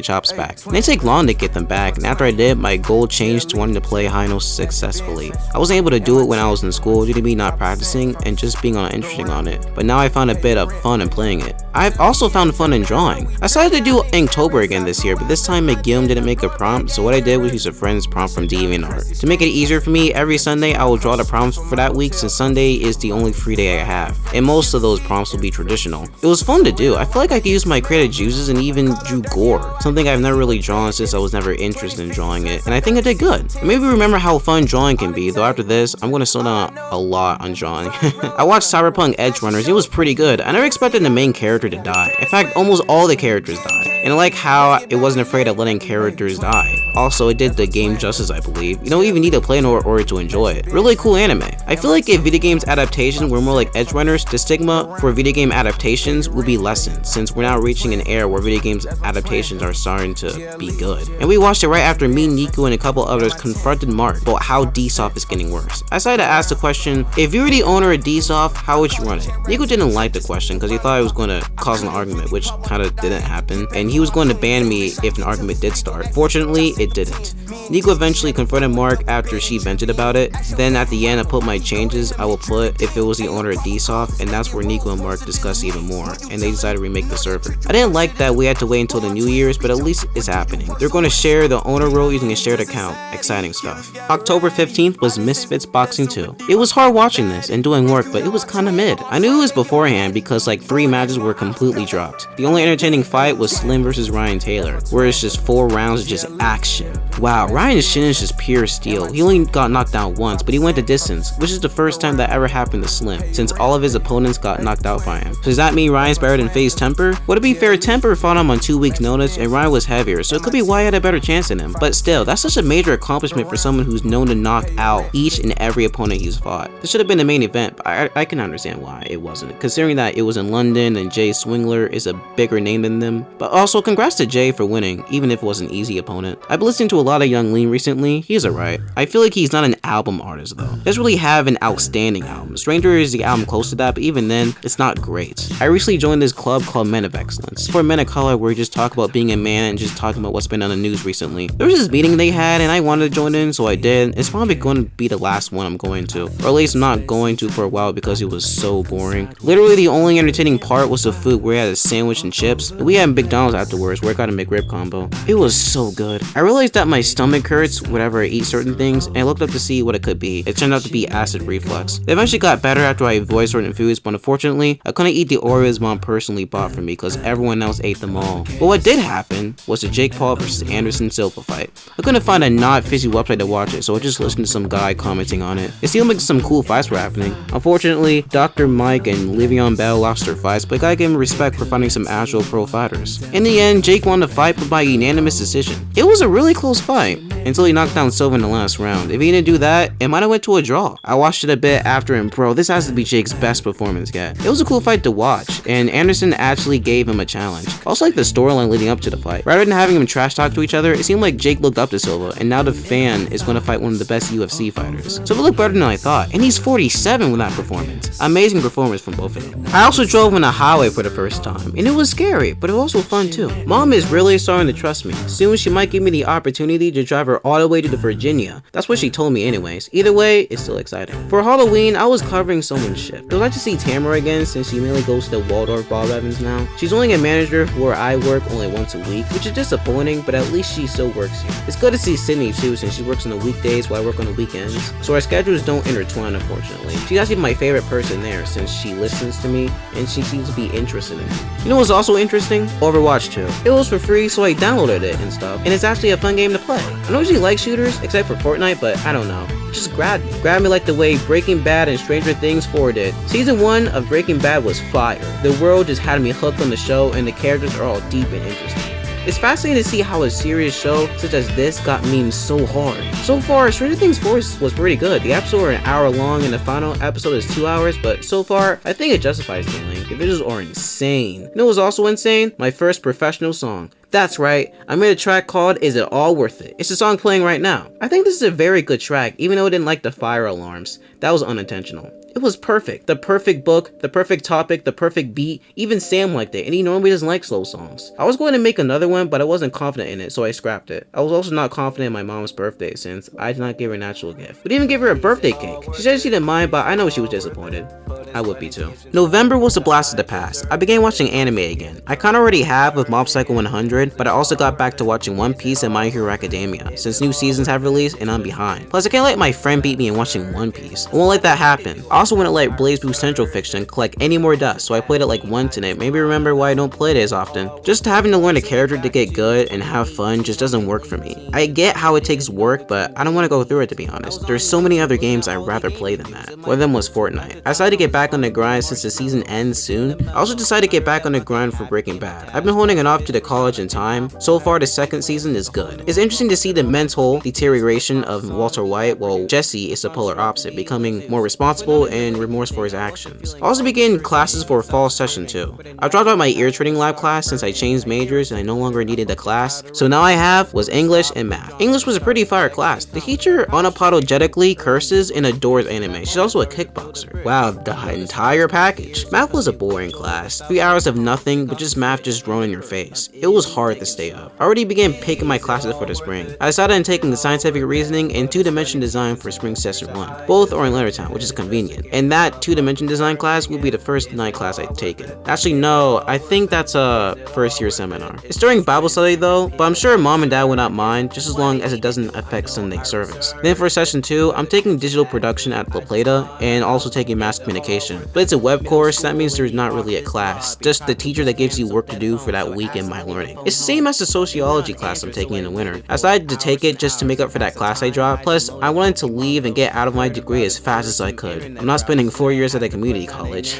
chops back. It didn't take long to get them back, and after I did, my goal changed to wanting to play high notes successfully. I wasn't able to do it when I was in school due to me not practicing and just being uninterested on it, but now I found a bit of fun in playing it. I've also found fun in drawing. I decided to do Inktober again this year, but this time McGill didn't make a prompt, so what I did was use a friend's prompt from DeviantArt. To make it easier for me, every Sunday I will draw the prompts for that week since Sunday is the only free day I have, and most of those prompts will be traditional. It was fun to do. I feel like I could use my creative juices and even drew gore, something I've never really drawn since I was never interested in drawing it, and I think I did good. It made me remember how fun drawing can be, though after this, I'm going to slow down a lot on drawing. I watched Cyberpunk Edge Runners. It was pretty good. I never expected the main character to die. In fact, almost all the characters died. And I like how it wasn't afraid of letting characters die. Also, it did the game justice, I believe. You don't even need to play in order to enjoy it. Really cool anime. I feel like if video games adaptations were more like Edge Runners, the stigma for video game adaptations would be lessened, since we're now reaching an era where video games adaptations are starting to be good. And we watched it right after me, Nico, and a couple others confronted Mark about how DSoft is getting worse. I decided to ask the question, if you were the owner of DSoft, how would you run it? Nico didn't like the question because he thought it was going to cause an argument, which kind of didn't happen, and he was going to ban me if an argument did start. Fortunately, it didn't. Nico eventually confronted Mark after she vented about it. Then at the end, I put my changes I will put if it was the owner of DSoft, and that's where Nico and Mark discussed even more, and they decided to remake the server. I didn't like that we had to wait until the New Year's, but at least it's happening. They're going to share the owner role using a shared account. Exciting stuff. October 15th was Misfits Boxing 2. It was hard watching this and doing work, but it was kinda mid. I knew it was beforehand because like 3 matches were completely dropped. The only entertaining fight was Slim versus Ryan Taylor, where it's just 4 rounds of just action. Wow, Ryan's shin is just pure steel. He only got knocked out once, but he went the distance, which is the first time that ever happened to Slim, since all of his opponents got knocked out by him. So does that mean Ryan's better than FaZe Temper? Well, to be fair, Temper fought him on 2 weeks notice, and Ryan was heavier, so it could be why he had a better chance than him. But still, that's such a major accomplishment for someone who's known to knock out each and every opponent he's fought. This should have been the main event, but I can understand why it wasn't, considering that it was in London and Jay Swingler is a bigger name than them. But also, congrats to Jay for winning, even if it was an easy opponent. I've been listening to a lot of Young Lean recently. He's alright. I feel like he's not an album artist though. He doesn't really have an outstanding album. Stranger is the album close to that, but even then, it's not great. I recently joined this club called Men of Excellence. It's for men of color where we just talk about being a man and just talking about what's been on the news recently. There was this meeting they had and I wanted to join in, so I did. It's probably going to be the last one I'm going to, or at least I'm not going to for a while because it was so boring. Literally the only entertaining part was the food, where we had a sandwich and chips, and we had McDonald's afterwards where I got a McRib combo. It was so good. I realized that my stomach hurts whenever I eat certain things, and I looked up to see what it could be. It turned out to be acid reflux. It eventually got better after I avoided certain foods, but unfortunately, I couldn't eat the Oreos Mom personally bought for me because everyone else ate them all. But what did happen was the Jake Paul versus Anderson Silva fight. I couldn't find a not fishy website to watch it, so I just listened to some guy commenting on it. It seemed like some cool fights were happening. Unfortunately, Dr. Mike and Le'Veon Bell lost their fights, but I gotta give him respect for finding some actual pro fighters. In the end, Jake won the fight by unanimous decision. It was a really close fight, until he knocked down Silva in the last round. If he didn't do that, it might have went to a draw. I watched it a bit after, and bro, this has to be Jake's best performance yet. It was a cool fight to watch, and Anderson actually gave him a challenge. I also like the storyline leading up to the fight. Rather than having them trash talk to each other, it seemed like Jake looked up to Silva, and now the fan is going to fight one of the best UFC fighters. Silva looked better than I thought, and he's 47 with that performance. Amazing performance from both of them. I also drove on a highway for the first time, and it was scary, but it was also fun too. Mom is really starting to trust me. Soon she might give me the opportunity to drive her all the way to Virginia. That's what she told me anyways. Either way, it's still exciting. For Halloween, I was covering someone's shift. It was nice to see Tamara again since she mainly goes to the Waldorf Ball Evans now. She's only a manager where I work only once a week, which is disappointing, but at least she still works here. It's good to see Sydney too since she works on the weekdays while I work on the weekends, so our schedules don't intertwine unfortunately. She's actually my favorite person there since she listens to me and she seems to be interested in me. You know what's also interesting? Overwatch 2. It was for free, so I downloaded it and stuff, and it's actually a fun game to play. I don't usually like shooters except for Fortnite, but I don't know. It just grabbed me like the way Breaking Bad and Stranger Things 4 did. Season 1 of Breaking Bad was fire. The world just had me hooked on the show and the characters are all deep and interesting. It's fascinating to see how a serious show such as this got memes so hard. So far, Stranger Things 4 was pretty good. The episodes are an hour long and the final episode is 2 hours, but so far, I think it justifies the length. The visuals are insane. You know what's also insane? My first professional song. That's right, I made a track called Is It All Worth It? It's the song playing right now. I think this is a very good track, even though it didn't like the fire alarms. That was unintentional. It was perfect. The perfect book, the perfect topic, the perfect beat. Even Sam liked it, and he normally doesn't like slow songs. I was going to make another one, but I wasn't confident in it, so I scrapped it. I was also not confident in my mom's birthday, since I did not give her an actual gift. We didn't even give her a birthday cake. She said she didn't mind, but I know she was disappointed. I would be too. November was a blast of the past. I began watching anime again. I kinda already have with Mob Psycho 100, but I also got back to watching One Piece and My Hero Academia, since new seasons have released and I'm behind. Plus, I can't let my friend beat me in watching One Piece. I won't let that happen. Also wouldn't let BlazBlue Central Fiction collect any more dust, so I played it like once and it made me remember why I don't play it as often. Just having to learn a character to get good and have fun just doesn't work for me. I get how it takes work, but I don't want to go through it, to be honest. There's so many other games I'd rather play than that. One of them was Fortnite. I decided to get back on the grind since the season ends soon. I also decided to get back on the grind for Breaking Bad. I've been holding it off to the college in time. So far, the second season is good. It's interesting to see the mental deterioration of Walter White, while Jesse is the polar opposite, becoming more responsible and remorseful for his actions. I also began classes for fall session 2. I dropped out my ear training lab class since I changed majors and I no longer needed the class, so now I have was English and math. English was a pretty fire class. The teacher unapologetically curses and adores anime. She's also a kickboxer. Wow, the entire package. Math was a boring class. 3 hours of nothing but just math just thrown in your face. It was hard to stay up. I already began picking my classes for the spring. I decided on taking scientific reasoning and two-dimension design for spring session 1. Both are in Lettertown, which is convenient. And that two-dimension design class will be the first night class I've taken. Actually, no, I think that's a first year seminar. It's during Bible study though, but I'm sure mom and dad would not mind, just as long as it doesn't affect Sunday service. Then for session 2, I'm taking digital production at La Plata and also taking mass communication. But it's a web course, that means there's not really a class, just the teacher that gives you work to do for that week in my learning. It's the same as the sociology class I'm taking in the winter. I decided to take it just to make up for that class I dropped, plus I wanted to leave and get out of my degree as fast as I could. I'm not spending 4 years at a community college.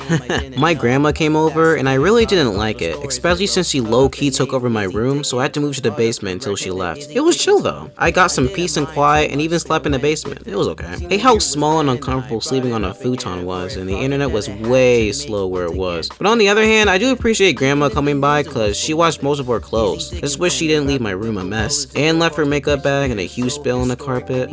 My grandma came over and I really didn't like it, especially since she low-key took over my room, so I had to move to the basement until she left. It was chill though. I got some peace and quiet and even slept in the basement. It was okay. I hate how small and uncomfortable sleeping on a futon was, and the internet was way slow where it was. But on the other hand, I do appreciate grandma coming by cause she washed most of our clothes. I just wish she didn't leave my room a mess and left her makeup bag and a huge spill on the carpet.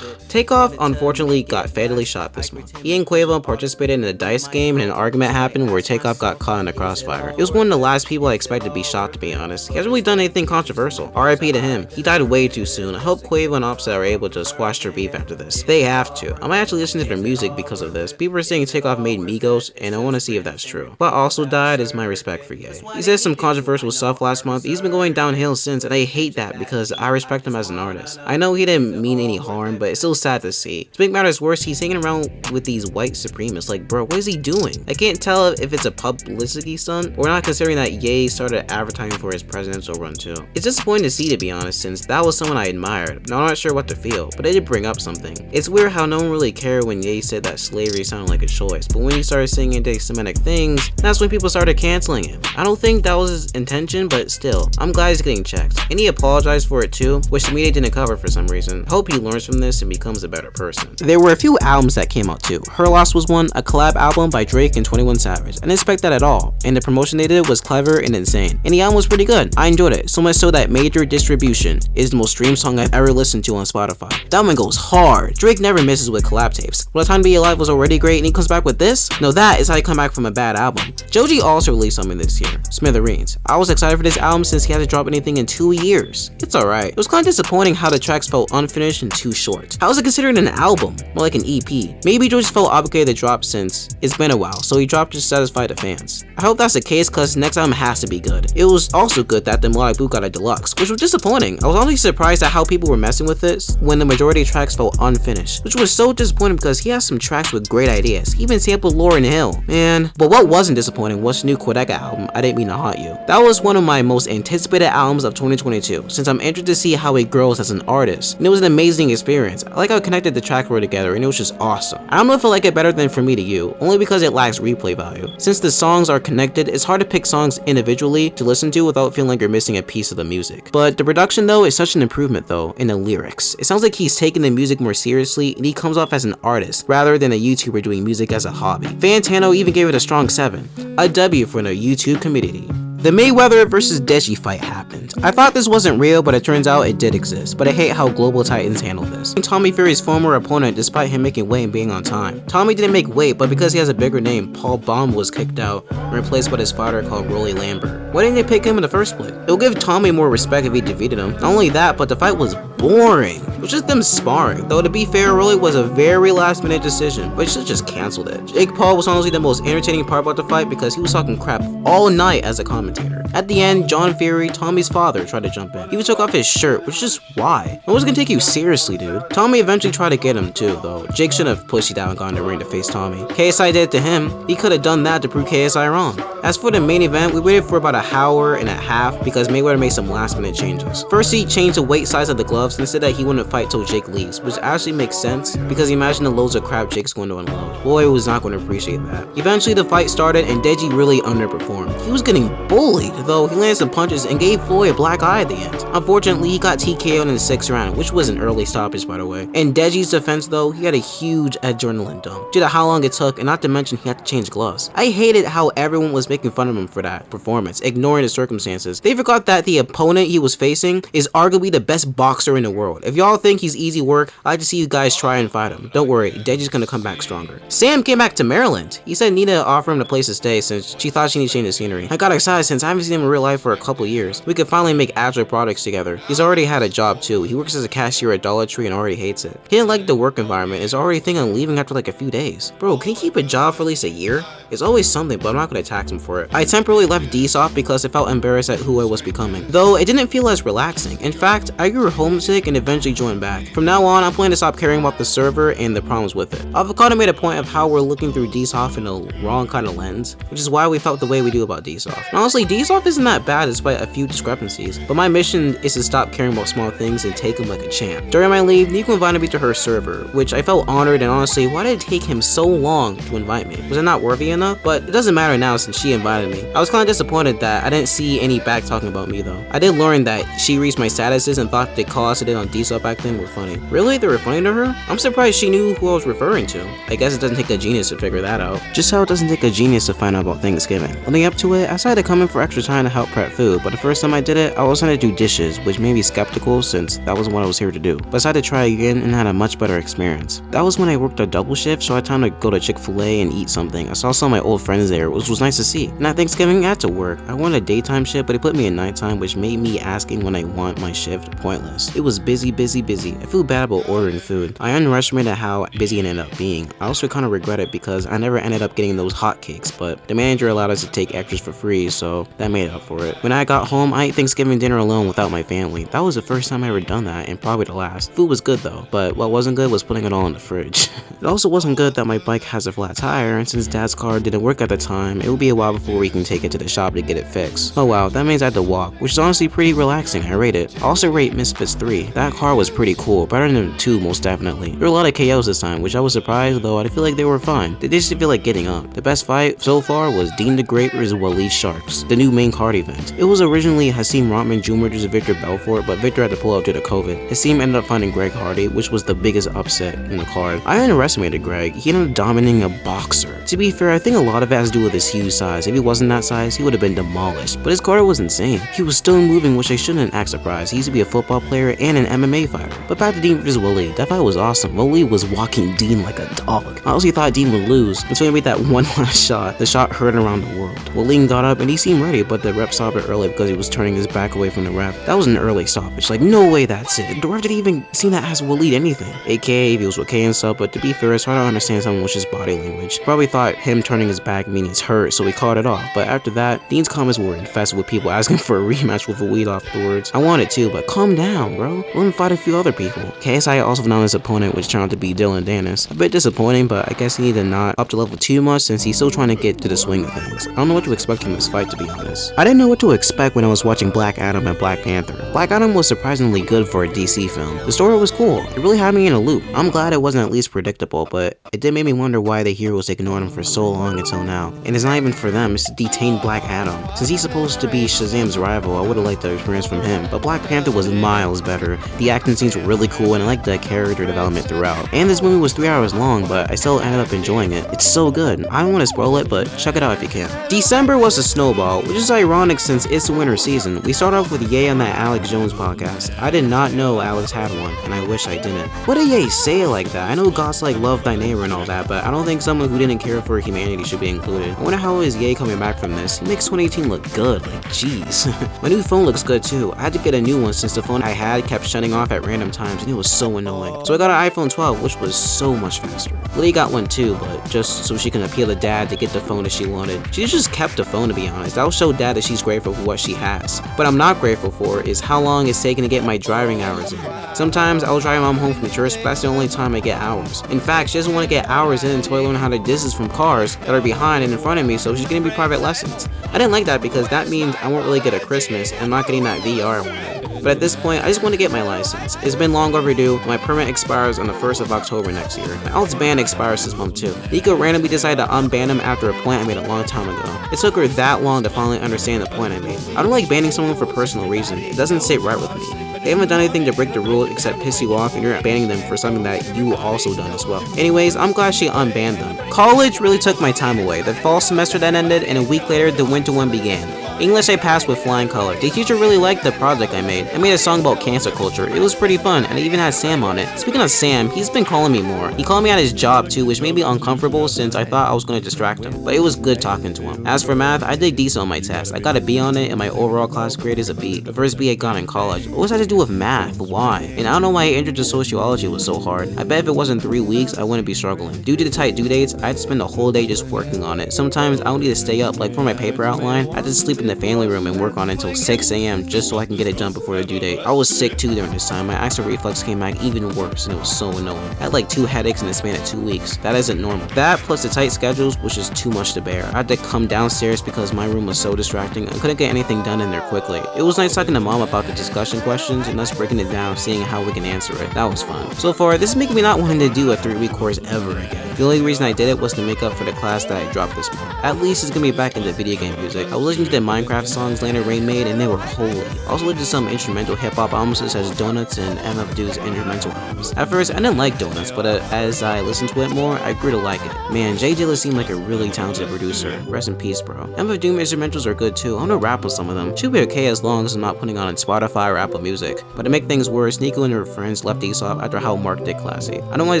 Takeoff unfortunately got fatally shot this month. He and Quavo participated in a dice game and an argument happened where Takeoff got caught in the crossfire. It was one of the last people I expected to be shot, to be honest. He hasn't really done anything controversial. RIP to him. He died way too soon. I hope Quavo and Offset are able to squash their beef after this. They have to. I might actually listen to their music because of this. People are saying Takeoff made Migos and I want to see if that's true. What also died is my respect for Ye. He said some controversial stuff last month. He's been going downhill since and I hate that because I respect him as an artist. I know he didn't mean any harm, but it's still sad to see. To make matters worse, he's hanging around with these white supremacists. Like, bro, what is he doing? I can't tell if it's a publicity stunt or not, considering that Ye started advertising for his presidential run too. It's disappointing to see, to be honest, since that was someone I admired, but I'm not sure what to feel, but it did bring up something. It's weird how no one really cared when Ye said that slavery sounded like a choice, but when he started saying anti-Semitic things, that's when people started canceling him. I don't think that was his intention, but still, I'm glad he's getting checked. And he apologized for it too, which the media didn't cover for some reason. I hope he learns from this and becomes a better person. There were a few albums that came out too. Her Loss was one, a collab album by Drake and 21 Savage. I didn't expect that at all, and the promotion they did was clever and insane. And the album was pretty good. I enjoyed it, so much so that Major Distribution is the most streamed song I've ever listened to on Spotify. That one goes hard. Drake never misses with collab tapes. Well, Time to Be Alive was already great and he comes back with this? No, that is how you come back from a bad album. Joji also released something this year, Smithereens. I was excited for this album since he hasn't dropped anything in 2 years. It's alright. It was kind of disappointing how the tracks felt unfinished and too short. How is it considered an album? More like an EP. Maybe Joji felt obligated to drop since it's been a while, so he dropped to satisfy the fans. I hope that's the case cause next album has to be good. It was also good that the Melodic Blue got a deluxe, which was disappointing. I was honestly surprised at how people were messing with this when the majority of tracks felt unfinished, which was so disappointing because he has some tracks with great ideas. He even sampled Lauryn Hill, man. But what wasn't disappointing was the new Quodeka album, I Didn't Mean to Haunt You. That was one of my most anticipated albums of 2022, since I'm interested to see how it grows as an artist, and it was an amazing experience. I like how it connected the track row together, and it was just awesome. I don't know if I like it better than From Me to You, only because it lacks replay value. Since the songs are connected, it's hard to pick songs individually to listen to without feeling like you're missing a piece of the music. But the production though is such an improvement though in the lyrics. It sounds like he's taking the music more seriously and he comes off as an artist rather than a YouTuber doing music as a hobby. Fantano even gave it a strong 7, a W for the YouTube community. The Mayweather vs. Deji fight happened. I thought this wasn't real, but it turns out it did exist, but I hate how Global Titans handled this. Tommy Fury's former opponent despite him making weight and being on time. Tommy didn't make weight, but because he has a bigger name, Paul Baum was kicked out and replaced by his fighter called Rolly Lambert. Why didn't they pick him in the first place? It'll give Tommy more respect if he defeated him. Not only that, but the fight was boring. It was just them sparring, though to be fair, it really was a very last minute decision, but you should just canceled it. Jake Paul was honestly the most entertaining part about the fight because he was talking crap all night as a commentator. At the end, John Fury, Tommy's father, tried to jump in. He even took off his shirt, which is just why? No one's gonna take you seriously, dude. Tommy eventually tried to get him too, though. Jake shouldn't have pushed down and gone in the ring to face Tommy. KSI did it to him. He could have done that to prove KSI wrong. As for the main event, we waited for about an hour and a half because Mayweather made some last minute changes. First, he changed the weight size of the gloves and said that he wouldn't fight till Jake leaves, which actually makes sense because imagine the loads of crap Jake's going to unload. Boy was not going to appreciate that. Eventually, the fight started and Deji really underperformed. He was getting bullied, though he landed some punches and gave Floyd a black eye at the end. Unfortunately, he got TKO'd in the 6th round, which was an early stoppage by the way. In Deji's defense though, he had a huge adrenaline dump due to how long it took and not to mention he had to change gloves. I hated how everyone was making fun of him for that performance, ignoring the circumstances. They forgot that the opponent he was facing is arguably the best boxer in the world. If y'all think he's easy work, I'd like to see you guys try and fight him. Don't worry, Deji's gonna come back stronger. Sam came back to Maryland. He said Nina offered him a place to stay since she thought she needed to change the scenery. I got excited since I haven't seen him in real life for a couple years. We could finally make actual products together. He's already had a job too. He works as a cashier at Dollar Tree and already hates it. He didn't like the work environment, is already thinking of leaving after like a few days. Bro, can you keep a job for at least a year? It's always something, but I'm not gonna tax him for it. I temporarily left DSoft because I felt embarrassed at who I was becoming, though it didn't feel as relaxing. In fact, I grew homesick and eventually joined back. From now on, I'm planning to stop caring about the server and the problems with it. Avocado made a point of how we're looking through DSoft in a wrong kind of lens, which is why we felt the way we do about DSoft. And honestly, DSoft isn't that bad despite a few discrepancies, but my mission is to stop caring about small things and take them like a champ. During my leave, Nico invited me to her server, which I felt honored, and honestly, why did it take him so long to invite me? Was I not worthy enough? But it doesn't matter now since she invited me. I was kind of disappointed that I didn't see any back talking about me though. I did learn that she reached my statuses and thought the calls I did on DSoft back then were funny. Really? They were funny to her? I'm surprised she knew who I was referring to. I guess it doesn't take a genius to figure that out. Just how it doesn't take a genius to find out about Thanksgiving. Leading up to it, I decided to come in for extra time to help prep food, but the first time I did it, I was trying to do dishes, which made me skeptical since that wasn't what I was here to do. But I decided to try again and had a much better experience. That was when I worked a double shift, so I had time to go to Chick-fil-A and eat something. I saw some of my old friends there, which was nice to see. And at Thanksgiving, I had to work. I wanted a daytime shift, but they put me in nighttime, which made me asking when I want my shift pointless. It was busy. I feel bad about ordering food. I underestimated how busy it ended up being. I also kind of regret it because I never ended up getting those hotcakes, but the manager allowed us to take extras for free, so that made up for it. When I got home, I ate Thanksgiving dinner alone without my family. That was the first time I ever done that, and probably the last. Food was good though, but what wasn't good was putting it all in the fridge. It also wasn't good that my bike has a flat tire, and since dad's car didn't work at the time, it would be a while before we can take it to the shop to get it fixed. Oh wow, that means I had to walk, which is honestly pretty relaxing. I rate it. I also rate Misfits 3. That car was pretty cool, better than 2 most definitely. There were a lot of KOs this time, which I was surprised, though I feel like they were fine. They just feel like getting up. The best fight so far was Dean the Great vs Waleed Sharks, the new main card event. It was originally Hasim Rahman Jr. vs Victor Belfort, but Victor had to pull out due to COVID. Hasim ended up finding Greg Hardy, which was the biggest upset in the card. I underestimated Greg. He ended up dominating a boxer. To be fair, I think a lot of it has to do with his huge size. If he wasn't that size, he would have been demolished. But his card was insane. He was still moving, which I shouldn't act surprised. He used to be a football player and an MMA fighter. But back to Dean vs Waleed. That fight was awesome. Waleed was walking Dean like a dog. I honestly thought Dean would lose until he made that one last shot. The shot hurt around the world. Waleed got up and he seemed ready, but the ref stopped it early because he was turning his back away from the ref. That was an early stoppage. Like, no way that's it. The ref didn't even seem that ask Waleed anything. AKA if he was with K and stuff, but to be fair, it's hard to understand someone with his body language. Probably thought him turning his back means he's hurt, so he called it off. But after that, Dean's comments were infested with people asking for a rematch with Waleed afterwards. I wanted to, but calm down, bro. Let him fight a few other people. KSI also found his opponent, which turned out to be Dylan Dennis. A bit disappointing, but I guess he needed to not up to level too much since he's still trying to get to the swing of things. I don't know what to expect from this fight, to be honest. I didn't know what to expect when I was watching Black Adam and Black Panther. Black Adam was surprisingly good for a DC film. The story was cool. It really had me in a loop. I'm glad it wasn't at least predictable, but it did make me wonder why the heroes ignored him for so long until now. And it's not even for them, it's to detain Black Adam. Since he's supposed to be Shazam's rival, I would've liked the experience from him, but Black Panther was miles better. The acting scenes were really cool and I liked the character development throughout. And this movie was 3 hours long, but I still ended up enjoying it. It's so good. I don't want to spoil it, but check it out if you can. December was a snowball, which is ironic since it's the winter season. We start off with Ye on that Alex Jones podcast. I did not know Alex had one, and I wish I didn't. What did Ye say like that? I know God's like love thy neighbor and all that, but I don't think someone who didn't care for humanity should be included. I wonder how is Ye coming back from this? He makes 2018 look good, like jeez. My new phone looks good too. I had to get a new one since the phone I had kept kept shutting off at random times and it was so annoying. So I got an iPhone 12, which was so much faster. Lily got one too, but just so she can appeal to dad to get the phone that she wanted. She just kept the phone, to be honest. That'll show dad that she's grateful for what she has. What I'm not grateful for is how long it's taking to get my driving hours in. Sometimes I'll drive mom home from church, but that's the only time I get hours. In fact, she doesn't want to get hours in until I learn how to distance from cars that are behind and in front of me, so she's gonna be private lessons. I didn't like that because that means I won't really get a Christmas and I'm not getting that VR I wanted. But at this point, I just want to get my license. It's been long overdue. My permit expires on the 1st of October next year. My Alt's ban expires this month too. Nico randomly decided to unban him after a point I made a long time ago. It took her that long to finally understand the point I made. I don't like banning someone for personal reasons. It doesn't sit right with me. They haven't done anything to break the rule except piss you off, and you're banning them for something that you also done as well. Anyways, I'm glad she unbanned them. College really took my time away. The fall semester then ended, and a week later, the winter one began. English I passed with flying colors. The teacher really liked the project I made. I made a song about cancer culture. It was pretty fun, and I even had Sam on it. Speaking of Sam, he's been calling me more. He called me at his job too, which made me uncomfortable since I thought I was going to distract him. But it was good talking to him. As for math, I did decent on my test. I got a B on it, and my overall class grade is a B. The first B I got in college. What was that to do with math? Why? And I don't know why I entered to sociology was so hard. I bet if it wasn't 3 weeks, I wouldn't be struggling. Due to the tight due dates, I had to spend the whole day just working on it. Sometimes I don't need to stay up. Like for my paper outline, I had to sleep in the family room and work on it until 6 a.m. just so I can get it done before the due date. I was sick too during this time. My acid reflux came back even worse and it was so annoying. I had like 2 headaches in the span of 2 weeks. That isn't normal. That plus the tight schedules was just too much to bear. I had to come downstairs because my room was so distracting. I couldn't get anything done in there quickly. It was nice talking to mom about the discussion questions and us breaking it down, seeing how we can answer it. That was fun. So far, this is making me not wanting to do a 3-week course ever again. The only reason I did it was to make up for the class that I dropped this month. At least it's gonna be back into video game music. I was listening to the Minecraft songs Lana Ray made and they were holy. I also listened to some instrumental hip-hop albums such as Donuts and MF Do's instrumental albums. At first, I didn't like Donuts, but as I listened to it more, I grew to like it. Man, Jay Dilla seemed like a really talented producer. Rest in peace, bro. MF Doom instrumentals are good too. I wanna rap with some of them. Should be okay as long as I'm not putting on Spotify or Apple Music. But to make things worse, Nico and her friends left Aesop after how Mark did Classy. I don't want to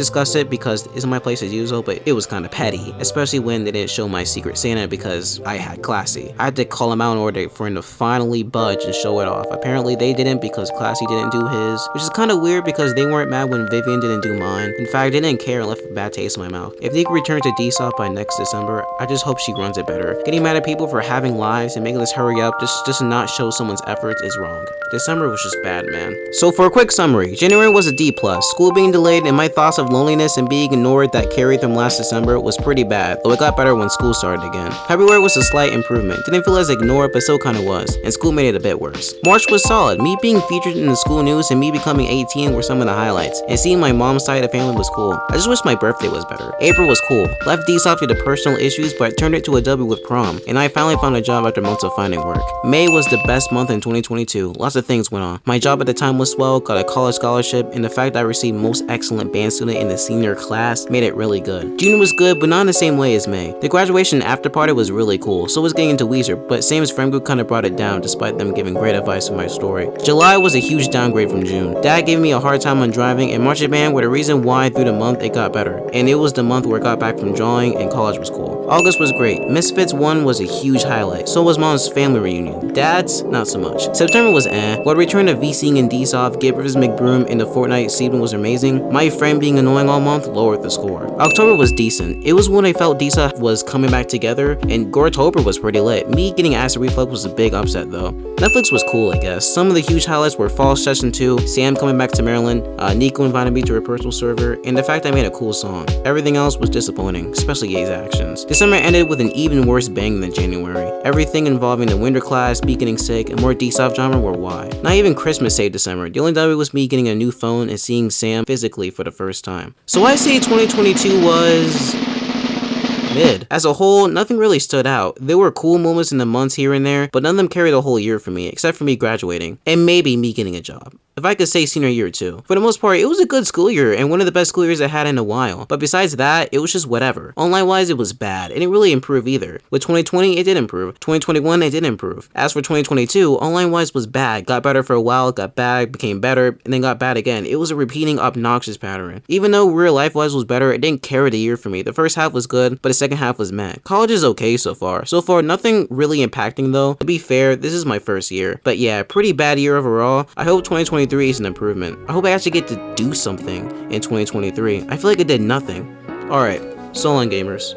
discuss it because it's my place as usual, but it was kinda petty. Especially when they didn't show my Secret Santa because I had Classy. I had to call him out in order for him to finally budge and show it off. Apparently they didn't because Classy didn't do his, which is kinda weird because they weren't mad when Vivian didn't do mine. In fact, they didn't care and left a bad taste in my mouth. If Nico returns to Aesop by next December, I just hope she runs it better. Getting mad at people for having lives and making us hurry up just to not show someone's efforts is wrong. December was just bad, man. So for a quick summary, January was a D+. School being delayed and my thoughts of loneliness and being ignored that carried from last December was pretty bad, though it got better when school started again. February was a slight improvement. Didn't feel as ignored, but still kinda was, and school made it a bit worse. March was solid. Me being featured in the school news and me becoming 18 were some of the highlights, and seeing my mom's side of the family was cool. I just wish my birthday was better. April was cool. Left Aesop due to personal issues, but turned it to a W with prom, and I finally found a job after months of finding work. May was the best month in 2022. Lots of things went on. My job at the time was swell, got a college scholarship, and the fact that I received most excellent band student in the senior class made it really good. June was good, but not in the same way as May. The graduation after party was really cool, so was getting into Weezer, but Sam's friend group kinda brought it down despite them giving great advice on my story. July was a huge downgrade from June. Dad gave me a hard time on driving, and marching band were the reason why through the month it got better, and it was the month where I got back from drawing and college was cool. August was great. Misfits 1 was a huge highlight, so was mom's family reunion. Dad's, not so much. September was while return to VCing and DSoft, Gabe vs. McBroom in the Fortnite season was amazing. My friend being annoying all month lowered the score. October was decent. It was when I felt DSoft was coming back together, and Goretober was pretty lit. Me getting acid reflux was a big upset though. Netflix was cool, I guess. Some of the huge highlights were Fall Session 2, Sam coming back to Maryland, Nico invited me to her personal server, and the fact I made a cool song. Everything else was disappointing, especially Ye's actions. December ended with an even worse bang than January. Everything involving the winter class, me getting sick, and more DSoft drama were why. Not even Christmas saved December. The only W was me getting a new phone and seeing Sam physically for the first time. So I say 2022 was mid. As a whole, nothing really stood out. There were cool moments in the months here and there, but none of them carried the whole year for me, except for me graduating, and maybe me getting a job. If I could say senior year too. For the most part, it was a good school year and one of the best school years I had in a while. But besides that, it was just whatever. Online wise, it was bad. It didn't really improve either. With 2020, it did improve. 2021, it did improve. As for 2022, online wise was bad. Got better for a while, got bad, became better, and then got bad again. It was a repeating obnoxious pattern. Even though real life wise was better, it didn't carry the year for me. The first half was good, but the second half was meh. College is okay so far. So far, nothing really impacting though. To be fair, this is my first year. But yeah, pretty bad year overall. I hope 2023 2023 is an improvement. I hope I actually get to do something in 2023. I feel like I did nothing. Alright, so long gamers.